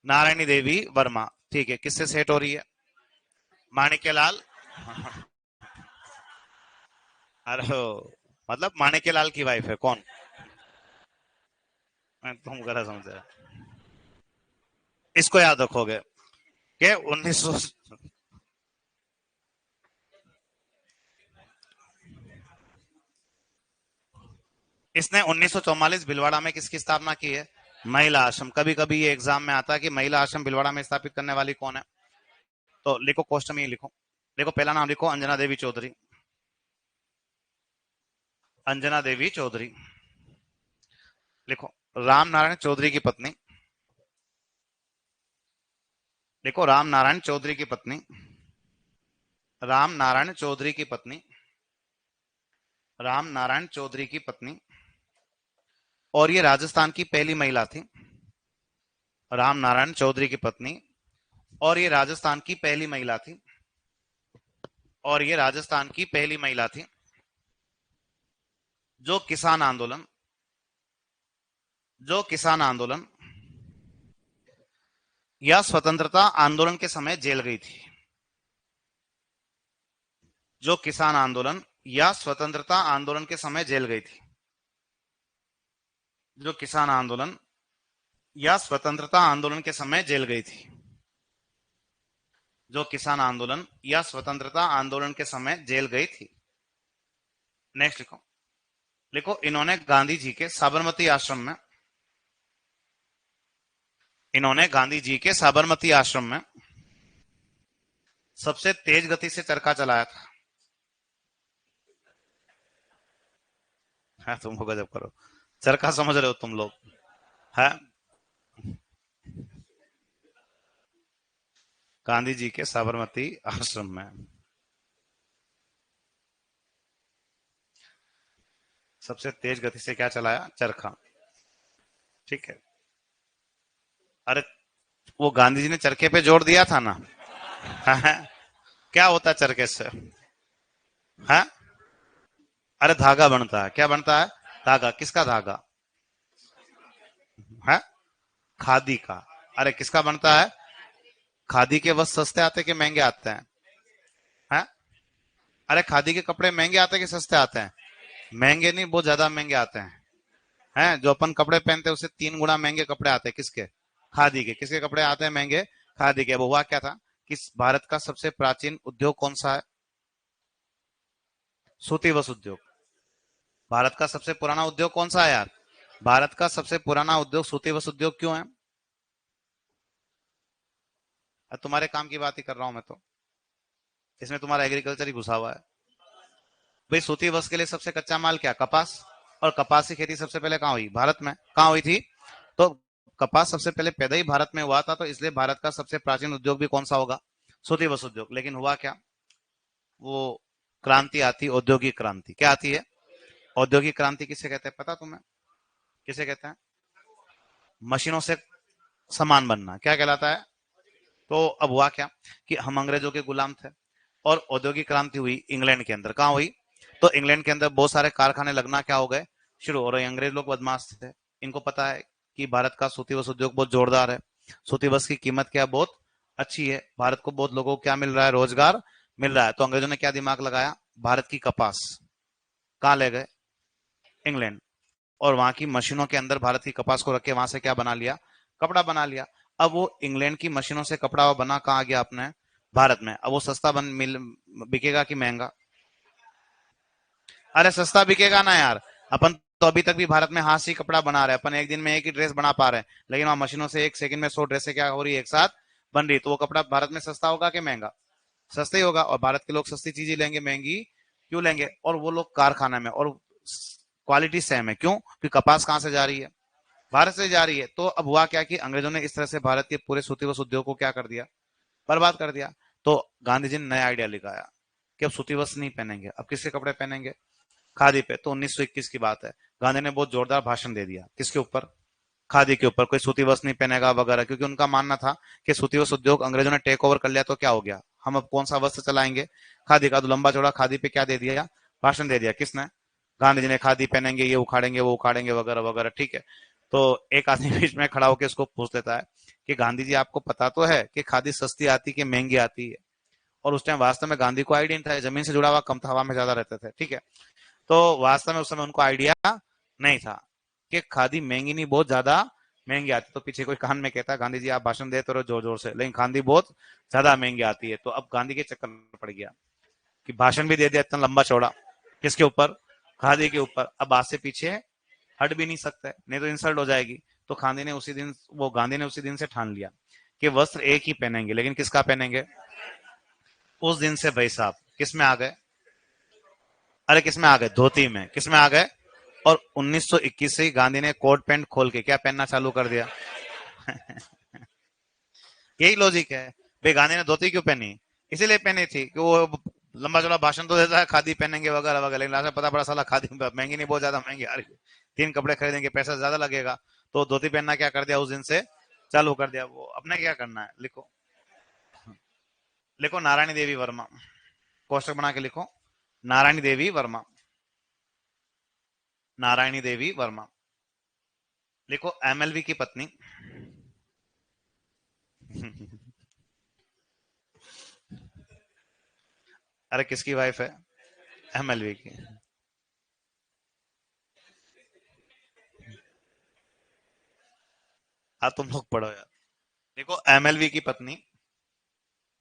नारायणी देवी वर्मा। ठीक है, किससे सेट हो रही है, माणिक्यलाल। अरे मतलब माणिक्यलाल की वाइफ है कौन, तुम गलत समझे, इसको याद रखोगे कि 1900, इसने 1944 भिलवाड़ा में किसकी स्थापना की है, महिला आश्रम। कभी कभी ये एग्जाम में आता है कि महिला आश्रम भिलवाड़ा में स्थापित करने वाली कौन है, तो लिखो क्वेश्चन में ही लिखो। देखो पहला नाम लिखो अंजना देवी चौधरी, अंजना देवी चौधरी। लिखो राम नारायण चौधरी की पत्नी, देखो राम नारायण चौधरी की पत्नी, राम नारायण चौधरी की पत्नी, राम नारायण चौधरी की पत्नी, और ये राजस्थान की पहली महिला थी, राम नारायण चौधरी की पत्नी, और ये राजस्थान की पहली महिला थी, और ये राजस्थान की पहली महिला थी जो किसान आंदोलन, जो किसान आंदोलन या स्वतंत्रता आंदोलन के समय जेल गई थी, जो किसान आंदोलन या स्वतंत्रता आंदोलन के समय जेल गई थी, जो किसान आंदोलन या स्वतंत्रता आंदोलन के समय जेल गई थी, जो किसान आंदोलन या स्वतंत्रता आंदोलन के समय जेल गई थी। नेक्स्ट लिखो, लिखो इन्होंने गांधी जी के साबरमती आश्रम में, इन्होंने गांधी जी के साबरमती आश्रम में सबसे तेज गति से चरखा चलाया था। हाँ, तुम गजब करो, चरखा समझ रहे हो तुम लोग है, गांधी जी के साबरमती आश्रम में सबसे तेज गति से क्या चलाया, चरखा। ठीक है, अरे वो गांधी जी ने चरखे पे जोड़ दिया था ना। क्या होता है चरखे से? है? अरे धागा बनता है। क्या बनता है? धागा। किसका धागा? है? खादी का। अरे किसका बनता है? खादी के वस्त्र सस्ते आते कि महंगे आते हैं? हैं? अरे खादी के कपड़े महंगे आते कि सस्ते आते हैं? महंगे नहीं, बहुत ज्यादा महंगे आते हैं। हैं? जो अपन कपड़े पहनते हैं उससे 3 गुना महंगे कपड़े आते हैं। किसके? खादी के। किसके कपड़े आते हैं महंगे? खादी के। वो हुआ क्या था कि भारत का सबसे प्राचीन उद्योग कौन सा है? सूती वस्त्र उद्योग। भारत का सबसे पुराना उद्योग कौन सा है यार? भारत का सबसे पुराना उद्योग सूती वस्त्र उद्योग क्यों है? अब तुम्हारे काम की बात ही कर रहा हूं मैं तो। इसमें तुम्हारा एग्रीकल्चर ही घुसा हुआ है। भाई सूती वस्त्र के लिए सबसे कच्चा माल क्या? कपास। और कपास की खेती सबसे पहले कहाँ हुई? भारत में। कहाँ हुई थी? तो कपास सबसे पहले पैदा ही भारत में हुआ था, तो इसलिए भारत का सबसे प्राचीन उद्योग भी कौन सा होगा? सूती वस्त्र उद्योग। लेकिन हुआ क्या? वो क्रांति आती, औद्योगिक क्रांति। क्या आती है? औद्योगिक क्रांति किसे कहते हैं पता तुम्हें? किसे कहते हैं? मशीनों से सामान बनना क्या कहलाता है? तो अब हुआ क्या कि हम अंग्रेजों के गुलाम थे और औद्योगिक क्रांति हुई इंग्लैंड के अंदर। कहाँ हुई? तो इंग्लैंड के अंदर बहुत सारे कारखाने लगना क्या हो गए? शुरू हो रहे। अंग्रेज लोग बदमाश थे। इनको पता है कि भारत का सूती वस्त्र उद्योग बहुत जोरदार है। सूती वस्त्र की कीमत क्या? बहुत अच्छी है। भारत को बहुत लोगों को क्या मिल रहा है? रोजगार मिल रहा है। तो अंग्रेजों ने क्या दिमाग लगाया? भारत की कपास कहाँ ले गए? इंग्लैंड। और वहां की मशीनों के अंदर भारत की कपास को रख के वहां से क्या बना लिया? कपड़ा बना लिया। अब वो इंग्लैंड की मशीनों से कपड़ा बना कहाँ गया अपने? भारत में। अब वो सस्ता बन मिल बिकेगा कि महंगा? अरे सस्ता बिकेगा ना यार। अपन तो अभी तक भी भारत में हाथ से कपड़ा बना रहे हैं। अपन एक दिन में एक ही ड्रेस बना पा रहे हैं, लेकिन वहां मशीनों से 1 सेकंड में 100 ड्रेसें क्या हो रही है? एक साथ बन रही। तो वो कपड़ा भारत में सस्ता होगा कि महंगा? सस्ता ही होगा। और भारत के लोग सस्ती चीजें लेंगे, महंगी क्यों लेंगे? और वो लोग कारखाना में। और क्वालिटी सेम है। क्यों? क्योंकि कपास कहाँ से जा रही है? भारत से जा रही है। तो अब हुआ क्या कि अंग्रेजों ने इस तरह से भारत के पूरे सूती वस्त्र उद्योग को क्या कर दिया? बर्बाद कर दिया। तो गांधी जी ने नया आइडिया लगाया कि अब सूती वस्त्र नहीं पहनेंगे, अब किसके कपड़े पहनेंगे? खादी पे। तो 1921 की बात है। गांधी ने बहुत जोरदार भाषण दे दिया। किसके ऊपर? खादी के ऊपर। कोई सूती वस्त्र नहीं पहनेगा वगैरह, क्योंकि उनका मानना था कि सूती वस्त्र उद्योग अंग्रेजों ने टेक ओवर कर लिया तो क्या हो गया, हम अब कौन सा वस्त्र चलाएंगे? खादी का। तो लंबा चौड़ा खादी पे क्या दे दिया? भाषण दे दिया। किसने? गांधी जी ने। खादी पहनेंगे, ये उखाड़ेंगे, वो उखाड़ेंगे वगैरह वगैरह। ठीक है। तो एक आदमी बीच में खड़ा होकर इसको पूछ लेता है कि गांधी जी आपको पता तो है कि खादी सस्ती आती कि महंगी आती है? और उस टाइम वास्तव में गांधी को आइडिया नहीं था, जमीन से जुड़ा हुआ कम था, हवा में ज्यादा रहते थे। ठीक है। तो वास्तव में उस समय उनको आइडिया नहीं था कि खादी महंगी नहीं, बहुत ज्यादा महंगी आती। तो पीछे कोई कान में कहता, गांधी जी आप भाषण देते रहो जोर जोर से, लेकिन खादी बहुत ज्यादा महंगी आती है। तो अब गांधी के चक्कर में पड़ गया कि भाषण भी दे दिया इतना लंबा चौड़ा। किसके ऊपर? खादी के ऊपर। अब आज से पीछे हट भी नहीं सकते, नहीं तो इंसल्ट हो जाएगी। तो गांधी ने उसी दिन से ठान लिया कि वस्त्र एक ही पहनेंगे, लेकिन किसका पहनेंगे? उस दिन से भाई साहब किस में आ गए? अरे किस में आ गए? धोती में। किस में आ गए? और 1921 से ही गांधी ने कोट पैंट खोल के क्या पहनना चालू कर दिया? यही लॉजिक है। भाई गांधी ने धोती क्यों पहनी? इसीलिए पहनी थी कि वो लंबा चौड़ा भाषण तो देता है खादी पहनेंगे वगैरह वगैरह, लेकिन लास्ट में पता पड़ा साला खादी महंगी नहीं, बहुत ज्यादा महंगी आ रही है। 3 कपड़े खरीदेंगे, पैसा ज्यादा लगेगा। तो धोती पहनना क्या कर दिया? उस दिन से चालू कर दिया। वो अपने क्या करना है? लिखो। लिखो नारायणी देवी वर्मा। कोष्टक बना के लिखो नारायणी देवी वर्मा। नारायणी देवी वर्मा। लिखो एमएलवी की पत्नी। अरे किसकी वाइफ है? एमएलवी की। हाँ तुम लोग पढ़ो यार। देखो एमएलवी की पत्नी,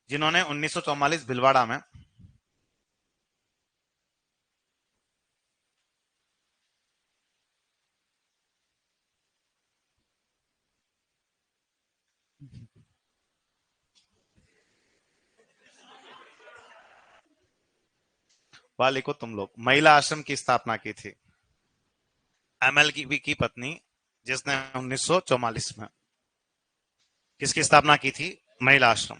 जिन्होंने 1944 भिलवाड़ा में वहां लिखो तुम लोग महिला आश्रम की स्थापना की थी। एमएलवी की पत्नी जिसने 1944 में किसकी स्थापना की थी? महिला आश्रम।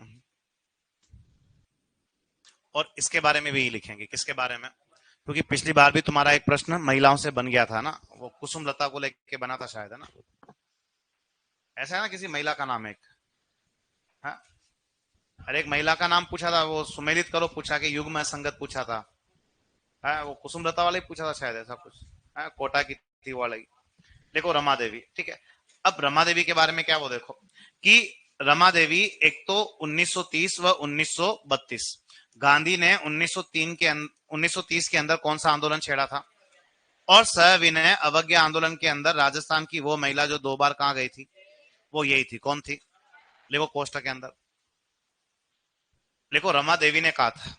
और इसके बारे में भी लिखेंगे। किसके बारे में? क्योंकि पिछली बार भी तुम्हारा एक प्रश्न महिलाओं से बन गया था ना, वो कुसुम लता को लेके बना था शायद, है ना? ऐसा है ना, किसी महिला का नाम एक, हाँ, अरे एक महिला का नाम पूछा था, वो सुमेलित करो पूछा कि युग में संगत पूछा था, हाँ, वो कुसुमलता वाले ही पूछा था शायद, ऐसा कुछ, हाँ, कोटा की थी वाला ही। देखो रमा देवी, ठीक है। अब रमा देवी के बारे में क्या, वो देखो कि रमा देवी एक तो 1930 व 1932, गांधी ने 1930 के अंदर कौन सा आंदोलन छेड़ा था, और सविनय अवज्ञा आंदोलन के अंदर राजस्थान की वो महिला जो 2 बार कहां गई थी, वो यही थी, कौन थी, लिखो कोष्टक के अंदर, लिखो रमा देवी ने कहा था,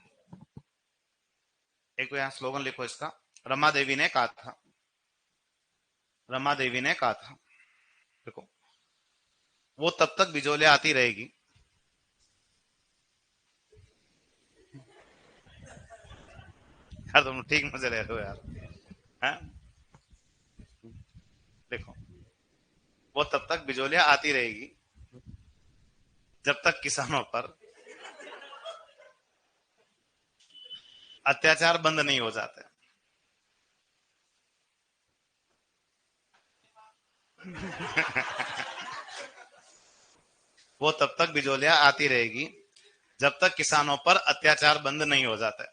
एक तो यहाँ स्लोगन लिखो इसका, रमा देवी ने कहा था, रमा देवी ने कहा था, देखो वो तब तक बिजोलिया आती रहेगी, यार तुम ठीक मजे ले रहे हो यार, हैं? देखो वो तब तक बिजोलिया आती रहेगी जब तक किसानों पर अत्याचार बंद नहीं हो जाते। वो तब तक बिजोलिया आती रहेगी जब तक किसानों पर अत्याचार बंद नहीं हो जाते,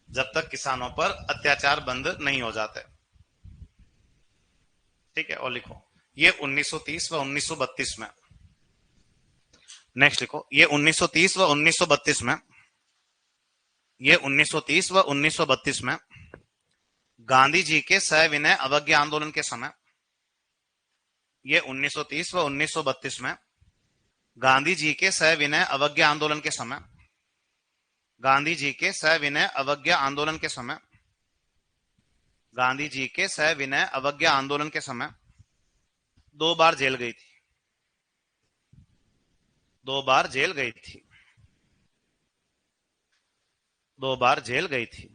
जब तक किसानों पर अत्याचार बंद नहीं हो जाते, ठीक है। और लिखो ये 1930 व 1932 में, नेक्स्ट लिखो ये 1930 व 1932 में, ये 1930 व 1932 में गांधी जी के सविनय अवज्ञा आंदोलन के समय, ये 1930 व 1932 में गांधी जी के सविनय अवज्ञा आंदोलन के समय, गांधी जी के सविनय अवज्ञा आंदोलन के समय, गांधी जी के सविनय अवज्ञा आंदोलन के समय 2 बार जेल गई थी, 2 बार जेल गई थी, 2 बार जेल गई थी,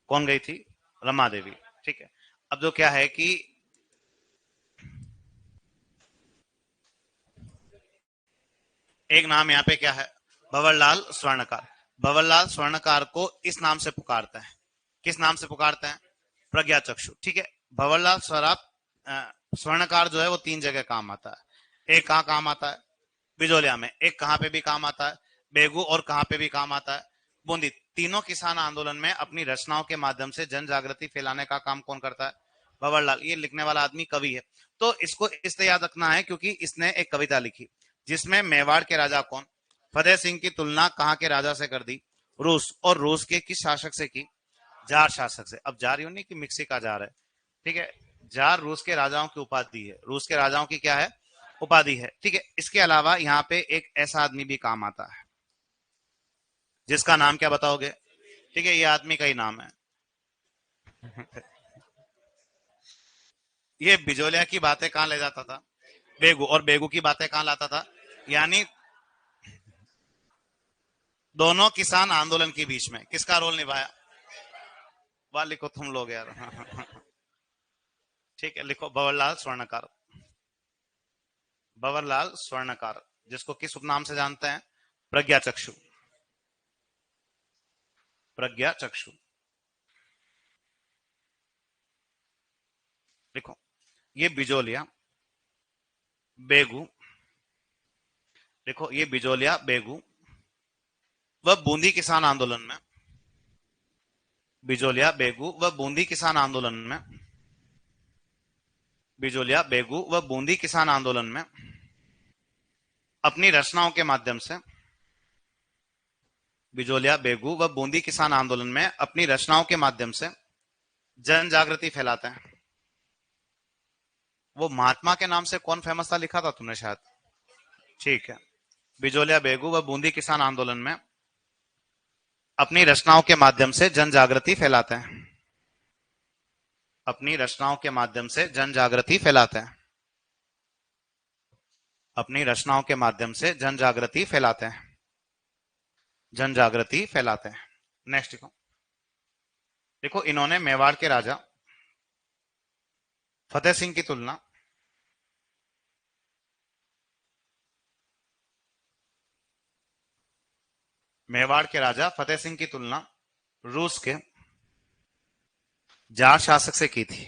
कौन गई थी, रमा देवी, ठीक है। अब जो क्या है कि एक नाम यहाँ पे क्या है, भंवरलाल स्वर्णकार, भंवरलाल स्वर्णकार को इस नाम से पुकारते हैं, किस नाम से पुकारते हैं, प्रज्ञा चक्षु, ठीक है। भंवरलाल स्वर्णकार जो है वो 3 जगह काम आता है, एक कहाँ काम आता है, बिजोलिया में, एक कहाँ पे भी काम आता है, बेगू, और कहाँ पे भी काम आता है, बूंदी। तीनों किसान आंदोलन में अपनी रचनाओं के माध्यम से जन जागृति फैलाने का काम कौन करता है, भंवरलाल। ये लिखने वाला आदमी कवि है, तो इसको इसलिए याद रखना है क्योंकि इसने एक कविता लिखी जिसमें मेवाड़ के राजा कौन, फतेह सिंह की तुलना कहाँ के राजा से कर दी, रूस, और रूस के किस शासक से की, जार शासक से। अब जार यूं नहीं कि मिक्सी का जार है, ठीक है, जार रूस के राजाओं की उपाधि है, रूस के राजाओं की क्या है, उपाधि है, ठीक है। इसके अलावा यहाँ पे एक ऐसा आदमी भी काम आता है जिसका नाम क्या बताओगे, ठीक है, ये आदमी का ही नाम है। ये बिजोलिया की बातें कहाँ ले जाता था, बेगू, और बेगू की बातें कहाँ लाता था, यानी दोनों किसान आंदोलन के बीच में किसका रोल निभाया, वाह लिखो तुम लोग यार। ठीक है, लिखो भंवरलाल स्वर्णकार, भंवरलाल स्वर्णकार, जिसको किस उपनाम से जानते हैं, प्रज्ञा चक्षु, प्रज्ञा चक्षु, लिखो ये बिजोलिया बेगू, देखो ये बिजोलिया बेगू व बूंदी किसान आंदोलन में, बिजोलिया बेगू व बूंदी किसान आंदोलन में, बिजोलिया बेगू व बूंदी किसान आंदोलन में अपनी रचनाओं के माध्यम से, बिजोलिया बेगू व बूंदी किसान आंदोलन में अपनी रचनाओं के माध्यम से जन जागृति फैलाते हैं। वो महात्मा के नाम से कौन फेमस था, लिखा था तुमने शायद, ठीक है। बिजोलिया बेगू व बूंदी किसान आंदोलन में अपनी रचनाओं के माध्यम से जन जागृति फैलाते हैं, अपनी रचनाओं के माध्यम से जन जागृति फैलाते हैं, अपनी रचनाओं के माध्यम से जन जागृति फैलाते हैं, जन जागृति फैलाते हैं। नेक्स्ट देखो, देखो इन्होंने मेवाड़ के राजा फतेह सिंह की तुलना, मेवाड़ के राजा फतेह सिंह की तुलना रूस के जार शासक से की थी,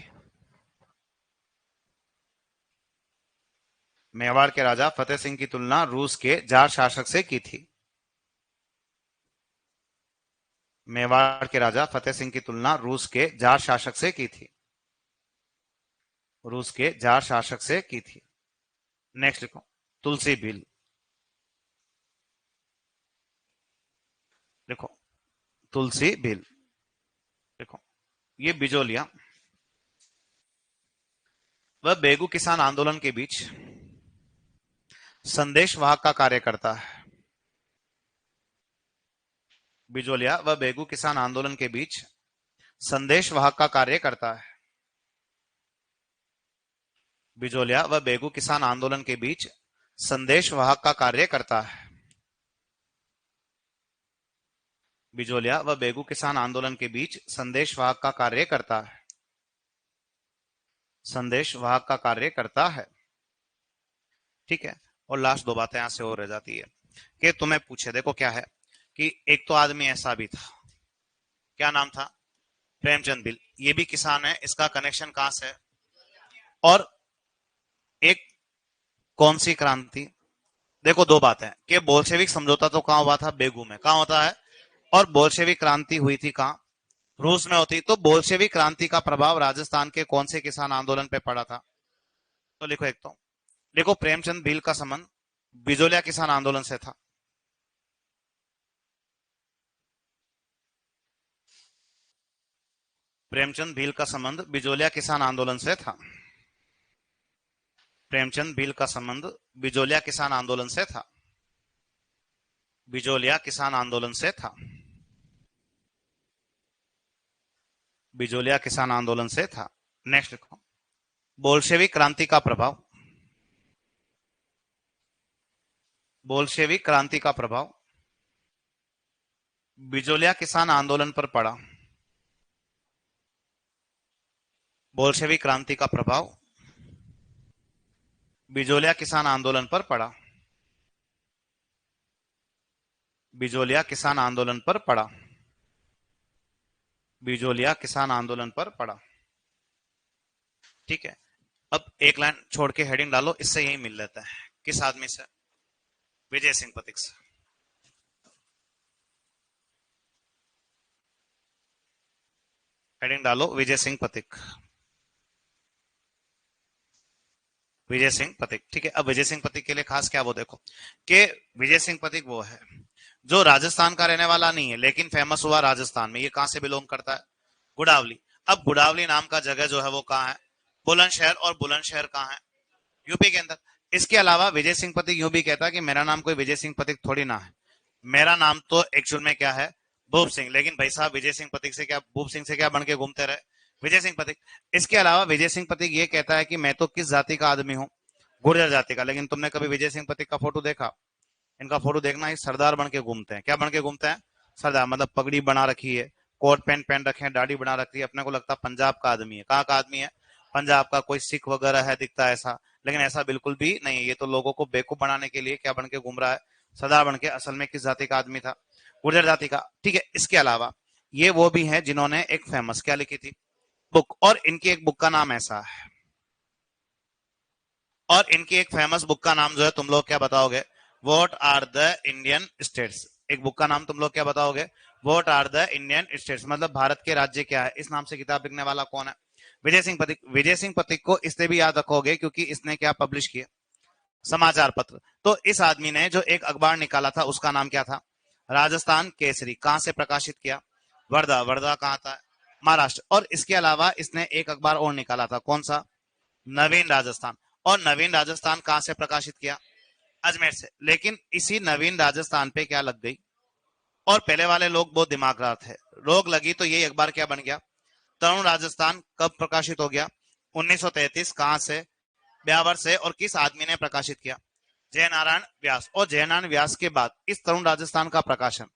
मेवाड़ के राजा फतेह सिंह की तुलना रूस के जार शासक से की थी। मेवाड़ के राजा फतेह सिंह की तुलना रूस के जार शासक से की थी। रूस के जार शासक से की थी। नेक्स्ट लिखो, तुलसी भील। देखो, तुलसी भील। देखो, ये बिजोलिया वह बेगू किसान आंदोलन के बीच संदेश वाहक का कार्य करता है। बिजोलिया व बेगू किसान आंदोलन के बीच संदेश वाहक का कार्य करता है। बिजोलिया व बेगू किसान आंदोलन के बीच संदेश वाहक का कार्य करता है। बिजोलिया व बेगू किसान आंदोलन के बीच संदेश वाहक का कार्य करता है। संदेश वाहक का कार्य करता है। ठीक है। और लास्ट दो बातें यहां से और रह जाती है कि तुम्हें पूछे, देखो क्या है कि एक तो आदमी ऐसा भी था, क्या नाम था? प्रेमचंद बिल। ये भी किसान है, इसका कनेक्शन कहां से है? और एक कौन सी क्रांति? देखो दो बातें कि बोल्शेविक समझौता तो कहां हुआ था? बेगू में। कहां होता है? और बोल्शेविक क्रांति हुई थी कहां? रूस में होती। तो बोल्शेविक क्रांति का प्रभाव राजस्थान के कौन से किसान आंदोलन पे पड़ा था? तो लिखो एक तो, देखो प्रेमचंद भील का संबंध बिजोलिया किसान आंदोलन से था। प्रेमचंद भील का संबंध बिजोलिया किसान आंदोलन से था। प्रेमचंद भील का संबंध बिजोलिया किसान आंदोलन से था। बिजोलिया किसान आंदोलन से था। बिजोलिया किसान आंदोलन से था। नेक्स्ट लिखो, बोल्शेविक क्रांति का प्रभाव। बोल्शेविक क्रांति का प्रभाव बिजोलिया किसान आंदोलन पर पड़ा। बोल्शेविक क्रांति का प्रभाव बिजोलिया किसान आंदोलन पर पड़ा। बिजोलिया किसान आंदोलन पर पड़ा। बिजोलिया किसान आंदोलन पर पड़ा। ठीक है। अब एक लाइन छोड़ के हेडिंग डालो, इससे यही मिल लेता है। किस आदमी से? विजय सिंह पथिक से। हेडिंग डालो, विजय सिंह पथिक। विजय सिंह पथिक। ठीक है। अब विजय सिंह पथिक के लिए खास क्या वो देखो कि विजय सिंह पथिक वो है जो राजस्थान का रहने वाला नहीं है लेकिन फेमस हुआ राजस्थान में। ये कहां से बिलोंग करता है? गुड़ावली। अब गुड़ावली नाम का जगह जो है वो कहां है? बुलंदशहर। और बुलंदशहर कहां है? यूपी के अंदर। इसके अलावा विजय सिंह पथिक यूं भी कहता है कि मेरा नाम कोई विजय सिंह पथिक थोड़ी ना है, मेरा नाम तो एक्चुअल में क्या है? भूप सिंह। लेकिन भाई साहब विजय सिंह पथिक से क्या, भूप सिंह से क्या बन के घूमते रहे? विजय सिंह पथिक। इसके अलावा विजय सिंह पथिक ये कहता है कि मैं तो किस जाति का आदमी हूँ? गुर्जर जाति का। लेकिन तुमने कभी विजय सिंह पथिक का फोटो देखा? इनका फोटो देखना, ही सरदार बन के घूमते हैं। क्या बन के घूमते हैं? सरदार। मतलब पगड़ी बना रखी है, कोट पैंट पहन रखे हैं, दाढ़ी बना रखी है, अपने को लगता है पंजाब का आदमी है। कहाँ का आदमी है? पंजाब का। कोई सिख वगैरह है दिखता है ऐसा, लेकिन ऐसा बिल्कुल भी नहीं है। ये तो लोगों को बेवकूफ बनाने के लिए क्या बन के घूम रहा है? सरदार बन के। असल में किस जाति का आदमी था? गुर्जर जाति का। ठीक है। इसके अलावा ये वो भी है जिन्होंने एक फेमस क्या लिखी थी? बुक। और इनकी एक बुक का नाम ऐसा है, और इनकी एक फेमस बुक का नाम जो है तुम लोग क्या बताओगे? What are the Indian states. एक बुक का नाम तुम लोग क्या बताओगे? What are the Indian states. मतलब भारत के राज्य क्या है। इस नाम से किताब लिखने वाला कौन है? विजय सिंह पथिक। विजय सिंह पथिक को इसलिए भी याद रखोगे क्योंकि इसने क्या पब्लिश किया? समाचार पत्र। तो इस आदमी ने जो एक अखबार निकाला था उसका नाम क्या था? राजस्थान केसरी। कहां से प्रकाशित किया? वर्धा। वर्धा कहां था? महाराष्ट्र। और इसके अलावा इसने एक अखबार और निकाला था, कौन सा? नवीन राजस्थान। और नवीन राजस्थान कहां से प्रकाशित किया? अजमेर से। लेकिन इसी नवीन राजस्थान पे क्या लग गई? और पहले वाले लोग बहुत दिमागदार थे, रोग लगी तो ये अखबार क्या बन गया? तरुण राजस्थान। कब प्रकाशित हो गया? 1933। कहां से? ब्यावर से। और किस आदमी ने प्रकाशित किया? जयनारायण व्यास। और जयनारायण व्यास के बाद इस तरुण राजस्थान का प्रकाशन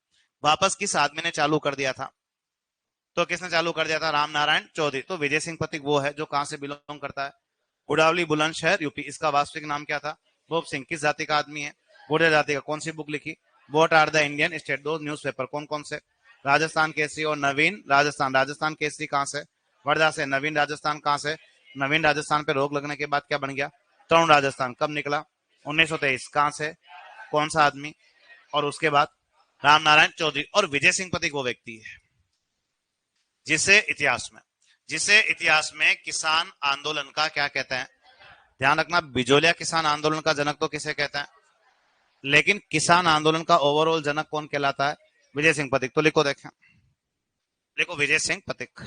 वापस किस आदमी ने चालू कर दिया था? तो किसने चालू कर दिया था? राम नारायण चौधरी। तो विजय सिंह पथिक वो है जो कहां से बिलोंग करता है? गुड़ावली, बुलंदशहर, यूपी। इसका वास्तविक नाम क्या था? भूप सिंह। किस जाति का आदमी है? गुर्जर जाति का। कौन सी बुक लिखी? What are the Indian state. दो न्यूज़पेपर कौन कौन से? राजस्थान केसरी और नवीन राजस्थान। राजस्थान केसरी कहां से? वर्धा से। नवीन राजस्थान कहां से? नवीन राजस्थान पे रोक लगने के बाद क्या बन गया? तरुण राजस्थान कब निकला? 1923। कहां से? कौन सा आदमी? और उसके बाद राम नारायण चौधरी। और विजय सिंह पथिक वो व्यक्ति है जिसे इतिहास में किसान आंदोलन का क्या कहते हैं? ध्यान रखना, बिजोलिया किसान आंदोलन का जनक तो किसे कहते हैं, लेकिन किसान आंदोलन का ओवरऑल जनक कौन कहलाता है? विजय सिंह पथिक। तो लिखो, देखें, लिखो विजय सिंह पथिक,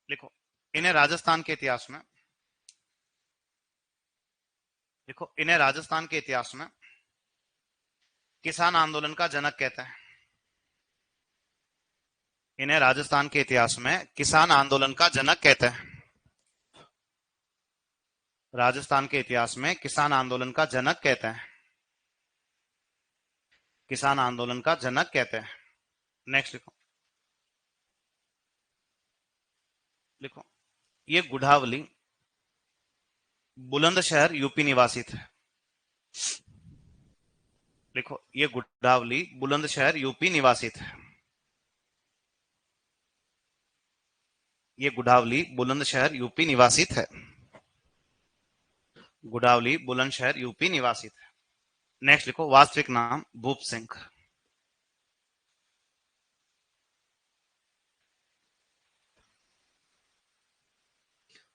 लिखो। इन्हें राजस्थान के इतिहास में, देखो, इन्हें राजस्थान के इतिहास में किसान आंदोलन का जनक कहते हैं। इन्हें राजस्थान के इतिहास में किसान आंदोलन का जनक कहते हैं। राजस्थान के इतिहास में किसान आंदोलन का जनक कहते हैं। किसान आंदोलन का जनक कहते हैं। नेक्स्ट लिखो, लिखो, ये गुढ़ावली बुलंदशहर यूपी निवासी थे। लिखो, ये गुढ़ावली बुलंदशहर यूपी निवासी थे। ये गुढ़ावली बुलंदशहर यूपी निवासी थे। गुढ़ावली बुलंदशहर यूपी निवासी थे। नेक्स्ट लिखो, वास्तविक नाम भूप सिंह।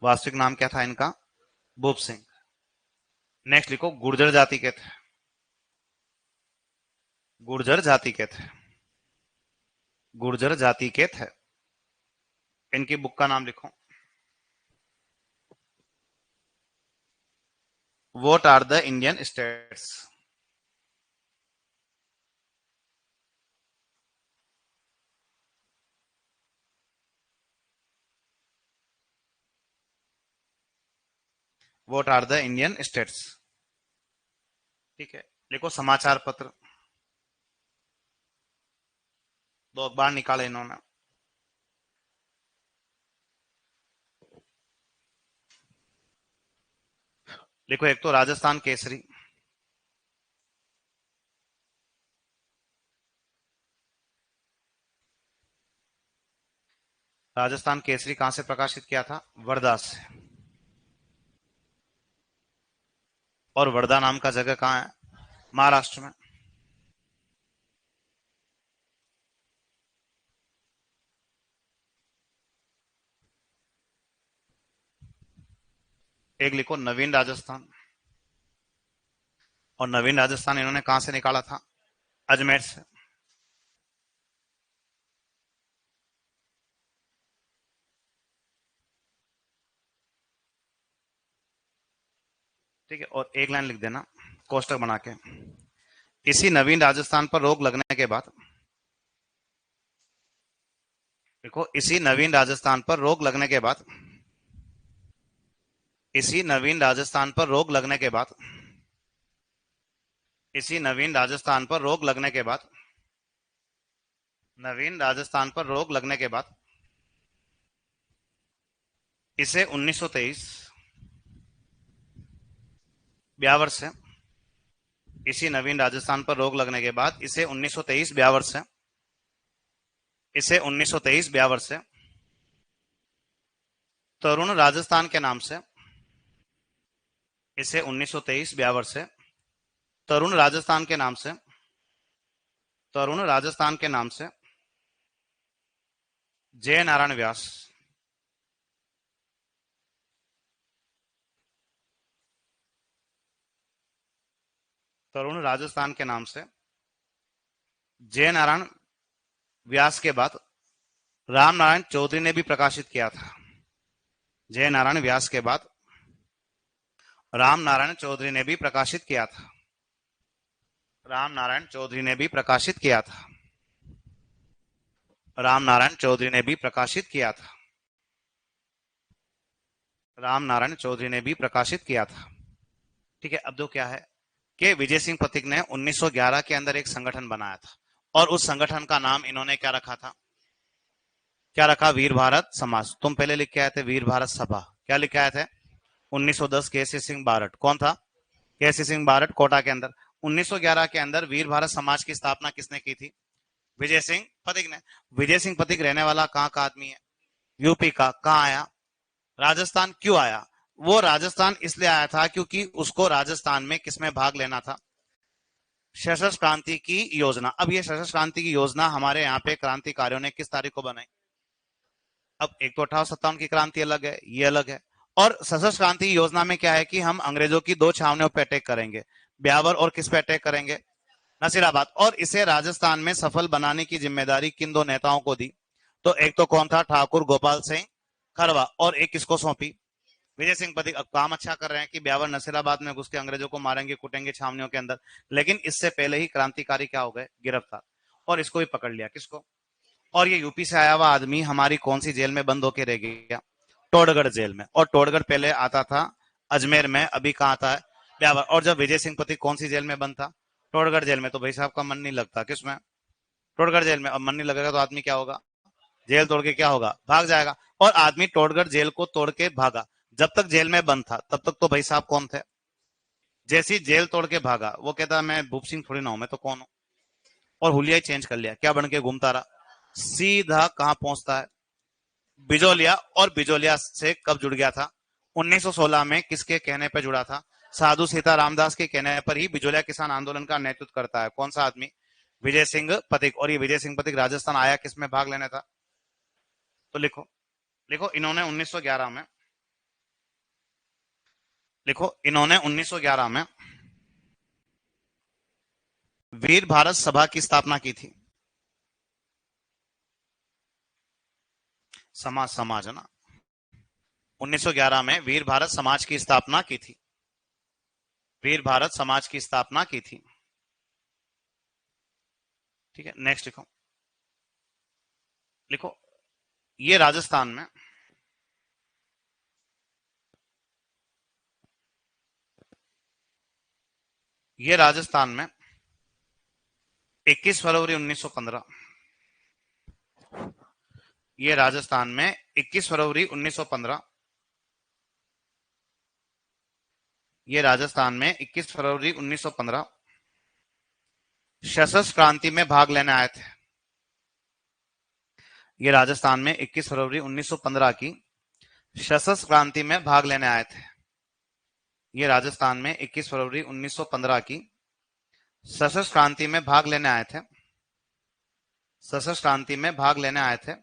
वास्तविक नाम क्या था इनका? भूप सिंह। नेक्स्ट लिखो, गुर्जर जाति के थे। गुर्जर जाति के थे। गुर्जर जाति के थे। इनकी बुक का नाम लिखो, what are the Indian states. What are the Indian states. ठीक है, लिखो समाचार पत्र। दो अखबार निकाले इन्होंने। लिखो, एक तो राजस्थान केसरी, राजस्थान केसरी कहां से प्रकाशित किया था? वर्धा से। और वर्धा नाम का जगह कहां है? महाराष्ट्र में। एक लिखो नवीन राजस्थान। और नवीन राजस्थान इन्होंने कहां से निकाला था? अजमेर से। ठीक है, और एक लाइन लिख देना कोष्टक बना के, इसी नवीन राजस्थान पर रोक लगने के बाद, देखो, इसी नवीन राजस्थान पर रोक लगने के बाद, इसी नवीन राजस्थान पर रोक लगने के बाद, इसी नवीन राजस्थान पर रोक लगने के बाद, नवीन राजस्थान पर रोक लगने के बाद इसे 1923 ब्यावर से, इसी नवीन राजस्थान पर रोक लगने के बाद इसे 1923 ब्यावर से, इसे 1923 ब्यावर से तरुण राजस्थान के नाम से, इसे 1923 ब्यावर से तरुण राजस्थान के नाम से, तरुण राजस्थान के नाम से जय नारायण व्यास, तरुण राजस्थान के नाम से जय नारायण व्यास के बाद राम नारायण चौधरी ने भी प्रकाशित किया था। जय नारायण व्यास के बाद राम नारायण चौधरी ने भी प्रकाशित किया था। राम नारायण चौधरी ने भी प्रकाशित किया था। राम नारायण चौधरी ने भी प्रकाशित किया था। राम नारायण चौधरी ने भी प्रकाशित किया था। ठीक है, अब दो क्या है कि विजय सिंह पथिक ने 1911 के अंदर एक संगठन बनाया था और उस संगठन का नाम इन्होंने क्या रखा था? क्या रखा? वीर भारत समाज। तुम पहले लिख के आए थे वीर भारत सभा। क्या लिख के आए थे? 1910 केसी सिंह बारट। कौन था? केसी सिंह बारट, कोटा के अंदर। 1911 के अंदर वीर भारत समाज की स्थापना किसने की थी? विजय सिंह पथिक ने। विजय सिंह पथिक रहने वाला कहाँ का आदमी है? यूपी का। कहाँ आया? राजस्थान। क्यों आया? वो राजस्थान इसलिए आया था क्योंकि उसको राजस्थान में किसमें भाग लेना था, सशस्त्र क्रांति की योजना। अब ये सशस्त्र क्रांति की योजना हमारे यहाँ पे क्रांतिकारियों ने किस तारीख को बनाई? अब एक तो 1857 की क्रांति अलग है, ये अलग है। और सशस्त्र क्रांति की योजना में क्या है कि हम अंग्रेजों की दो छावनियों पे अटैक करेंगे, ब्यावर और किस पे अटैक करेंगे, नसीराबाद। और इसे राजस्थान में सफल बनाने की जिम्मेदारी किन दो नेताओं को दी? तो एक तो कौन था, ठाकुर गोपाल सिंह खरवा, और एक किसको सौंपी, विजय सिंह पथिक। अब काम अच्छा कर रहे हैं कि ब्यावर नसीराबाद में घुस के अंग्रेजों को मारेंगे कुटेंगे छावनियों के अंदर, लेकिन इससे पहले ही क्रांतिकारी क्या हो गए, गिरफ्तार, और इसको भी पकड़ लिया, किसको? और ये यूपी से आया हुआ आदमी हमारी कौन सी जेल में बंद होके रह गया, टोडगढ़ जेल में। और टोडगढ़ पहले आता था अजमेर में, अभी कहाँ आता है, ब्यावर। और जब विजय सिंह पथिक कौन सी जेल में बंद था, टोडगढ़ जेल में। तो भाई साहब का मन नहीं लगता किसमें, टोडगढ़ जेल में। अब मन नहीं लगेगा तो आदमी क्या होगा, जेल तोड़ के क्या होगा, भाग जाएगा। और आदमी टोडगढ़ जेल को तोड़ के भागा। जब तक जेल में बंद था तब तक तो भाई साहब कौन थे, जैसी जेल तोड़ के भागा वो कहता मैं भूप सिंह थोड़ी ना हूं, मैं तो कौन हूं। और हुलिया ही चेंज कर लिया, क्या बन के घूमता रहा, सीधा कहां पहुंचता है, बिजोलिया। और बिजोलिया से कब जुड़ गया था, 1916 में। किसके कहने पर जुड़ा था, साधु सीता रामदास के कहने पर ही बिजोलिया किसान आंदोलन का नेतृत्व करता है कौन सा आदमी, विजय सिंह पथिक। और ये विजय सिंह पथिक राजस्थान आया किसमें भाग लेने था, तो लिखो, लिखो इन्होंने 1911 में, लिखो इन्होंने 1911 में वीर भारत सभा की स्थापना की थी। समाज, समाज है ना, 1911 में वीर भारत समाज की स्थापना की थी, वीर भारत समाज की स्थापना की थी। ठीक है, नेक्स्ट लिखो, लिखो ये राजस्थान में ये राजस्थान में 21 फरवरी 1915, ये राजस्थान में 21 फरवरी 1915, ये राजस्थान में 21 फरवरी 1915 सशस्त्र क्रांति में भाग लेने आए थे। ये राजस्थान में 21 फरवरी 1915 की सशस्त्र क्रांति में भाग लेने आए थे। ये राजस्थान में 21 फरवरी 1915 की सशस्त्र क्रांति में भाग लेने आए थे, सशस्त्र क्रांति में भाग लेने आए थे,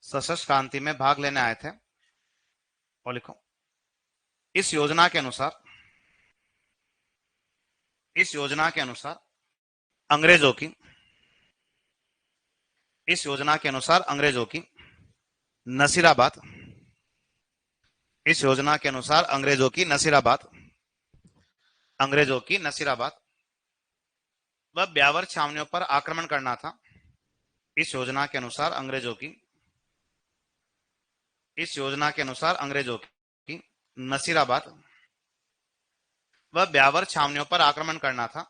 सशस्त्र क्रांति में भाग लेने आए थे। और लिखो इस योजना के अनुसार, इस योजना के अनुसार अंग्रेजों की, इस योजना के अनुसार अंग्रेजों की नसीराबाद, इस योजना के अनुसार अंग्रेजों की नसीराबाद, अंग्रेजों की नसीराबाद व ब्यावर छावनियों पर आक्रमण करना था। इस योजना के अनुसार अंग्रेजों की, इस योजना के अनुसार अंग्रेजों की नसीराबाद व ब्यावर छावनियों पर आक्रमण करना था,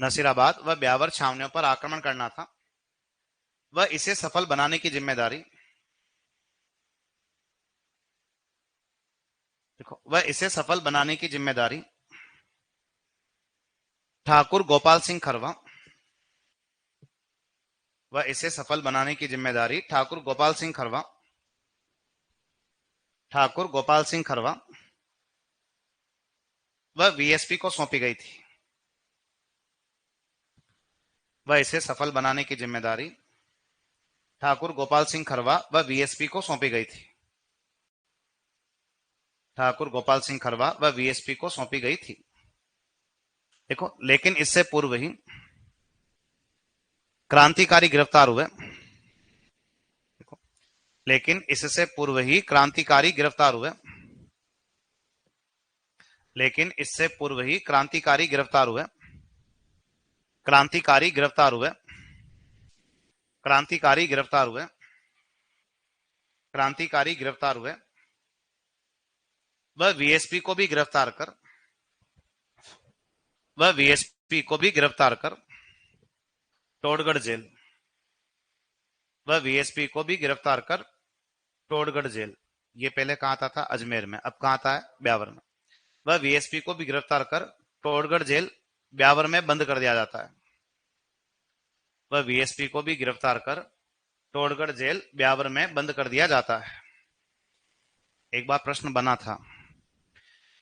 नसीराबाद व ब्यावर छावनियों पर आक्रमण करना था। वह इसे सफल बनाने की जिम्मेदारी, देखो वह इसे सफल बनाने की जिम्मेदारी ठाकुर गोपाल सिंह खरवा, वह इसे सफल बनाने की जिम्मेदारी ठाकुर गोपाल सिंह खरवा, ठाकुर गोपाल सिंह खरवा वह वीएसपी को सौंपी गई थी। वह इसे सफल बनाने की जिम्मेदारी ठाकुर गोपाल सिंह खरवा व वीएसपी को सौंपी गई थी, ठाकुर गोपाल सिंह खरवा व वीएसपी को सौंपी गई थी। देखो लेकिन इससे पूर्व ही क्रांतिकारी गिरफ्तार हुए, देखो लेकिन इससे पूर्व ही क्रांतिकारी गिरफ्तार हुए, लेकिन इससे पूर्व ही क्रांतिकारी गिरफ्तार हुए, क्रांतिकारी गिरफ्तार हुए, क्रांतिकारी गिरफ्तार हुए, क्रांतिकारी गिरफ्तार हुए। वह वीएसपी को भी गिरफ्तार कर, वह वीएसपी को भी गिरफ्तार कर टोडगढ़ जेल, वह वीएसपी को भी गिरफ्तार कर टोडगढ़ जेल, ये पहले कहां आता था, अजमेर में, अब कहां आता है, ब्यावर में। वह वीएसपी को भी गिरफ्तार कर टोडगढ़ जेल ब्यावर में बंद कर दिया जाता है। वह वीएसपी को भी गिरफ्तार कर टोडगढ़ जेल ब्यावर में बंद कर दिया जाता है। एक बार प्रश्न बना था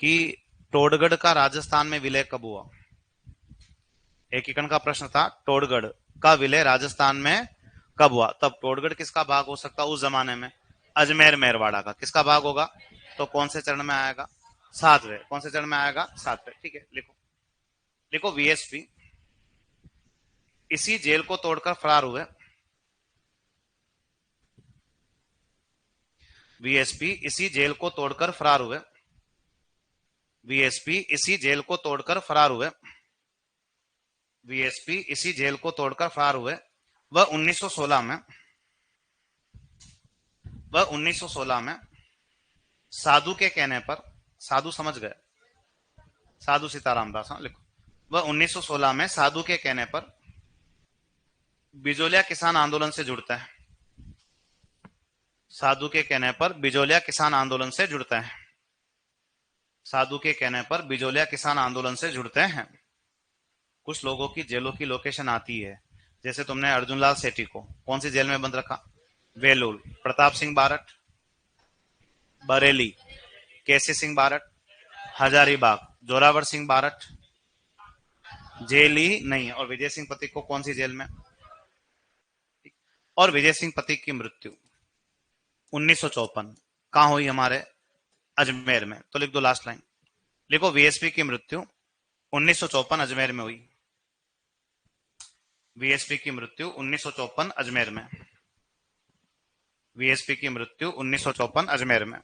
कि टोडगढ़ का राजस्थान में विलय कब हुआ। एकीकरण का प्रश्न था, टोडगढ़ का विलय राजस्थान में कब हुआ। तब टोडगढ़ किसका भाग हो सकता उस जमाने में? अजमेर मेरवाड़ा का। किसका भाग होगा? तो कौन से चरण में आएगा? 7वें। कौन से चरण में आएगा? 7वें। ठीक है, लिखो लिखो वीएसपी इसी जेल को तोड़कर फरार हुए। वीएसपी इसी जेल को तोड़कर फरार हुए। वीएसपी इसी जेल को तोड़कर फरार हुए। वीएसपी इसी जेल को तोड़कर फरार हुए। वह 1916 में साधु के कहने पर, साधु समझ गए, साधु सीताराम दास, हाँ लिखो। वह 1916 में साधु के कहने पर बिजोलिया किसान आंदोलन से जुड़ता है। साधु के कहने पर बिजोलिया किसान आंदोलन से जुड़ते हैं। साधु के कहने पर बिजोलिया किसान आंदोलन से जुड़ते हैं। कुछ लोगों की जेलों की लोकेशन आती है, जैसे तुमने अर्जुन लाल सेठी को कौन सी जेल में बंद रखा? वेलूर। प्रताप सिंह बारट बरेली। केसी सिंह बारट हजारीबाग। जोरावर सिंह बारट जेल ही नहीं। और विजय सिंह पथिक को कौन सी जेल में? और विजय सिंह पथिक की मृत्यु 1954 कहां हुई? हमारे अजमेर में। तो लिख दो लास्ट लाइन, लिखो वीएसपी की मृत्यु 1954 अजमेर में हुई। वीएसपी की मृत्यु 1954 अजमेर में। वीएसपी की मृत्यु 1954 अजमेर में।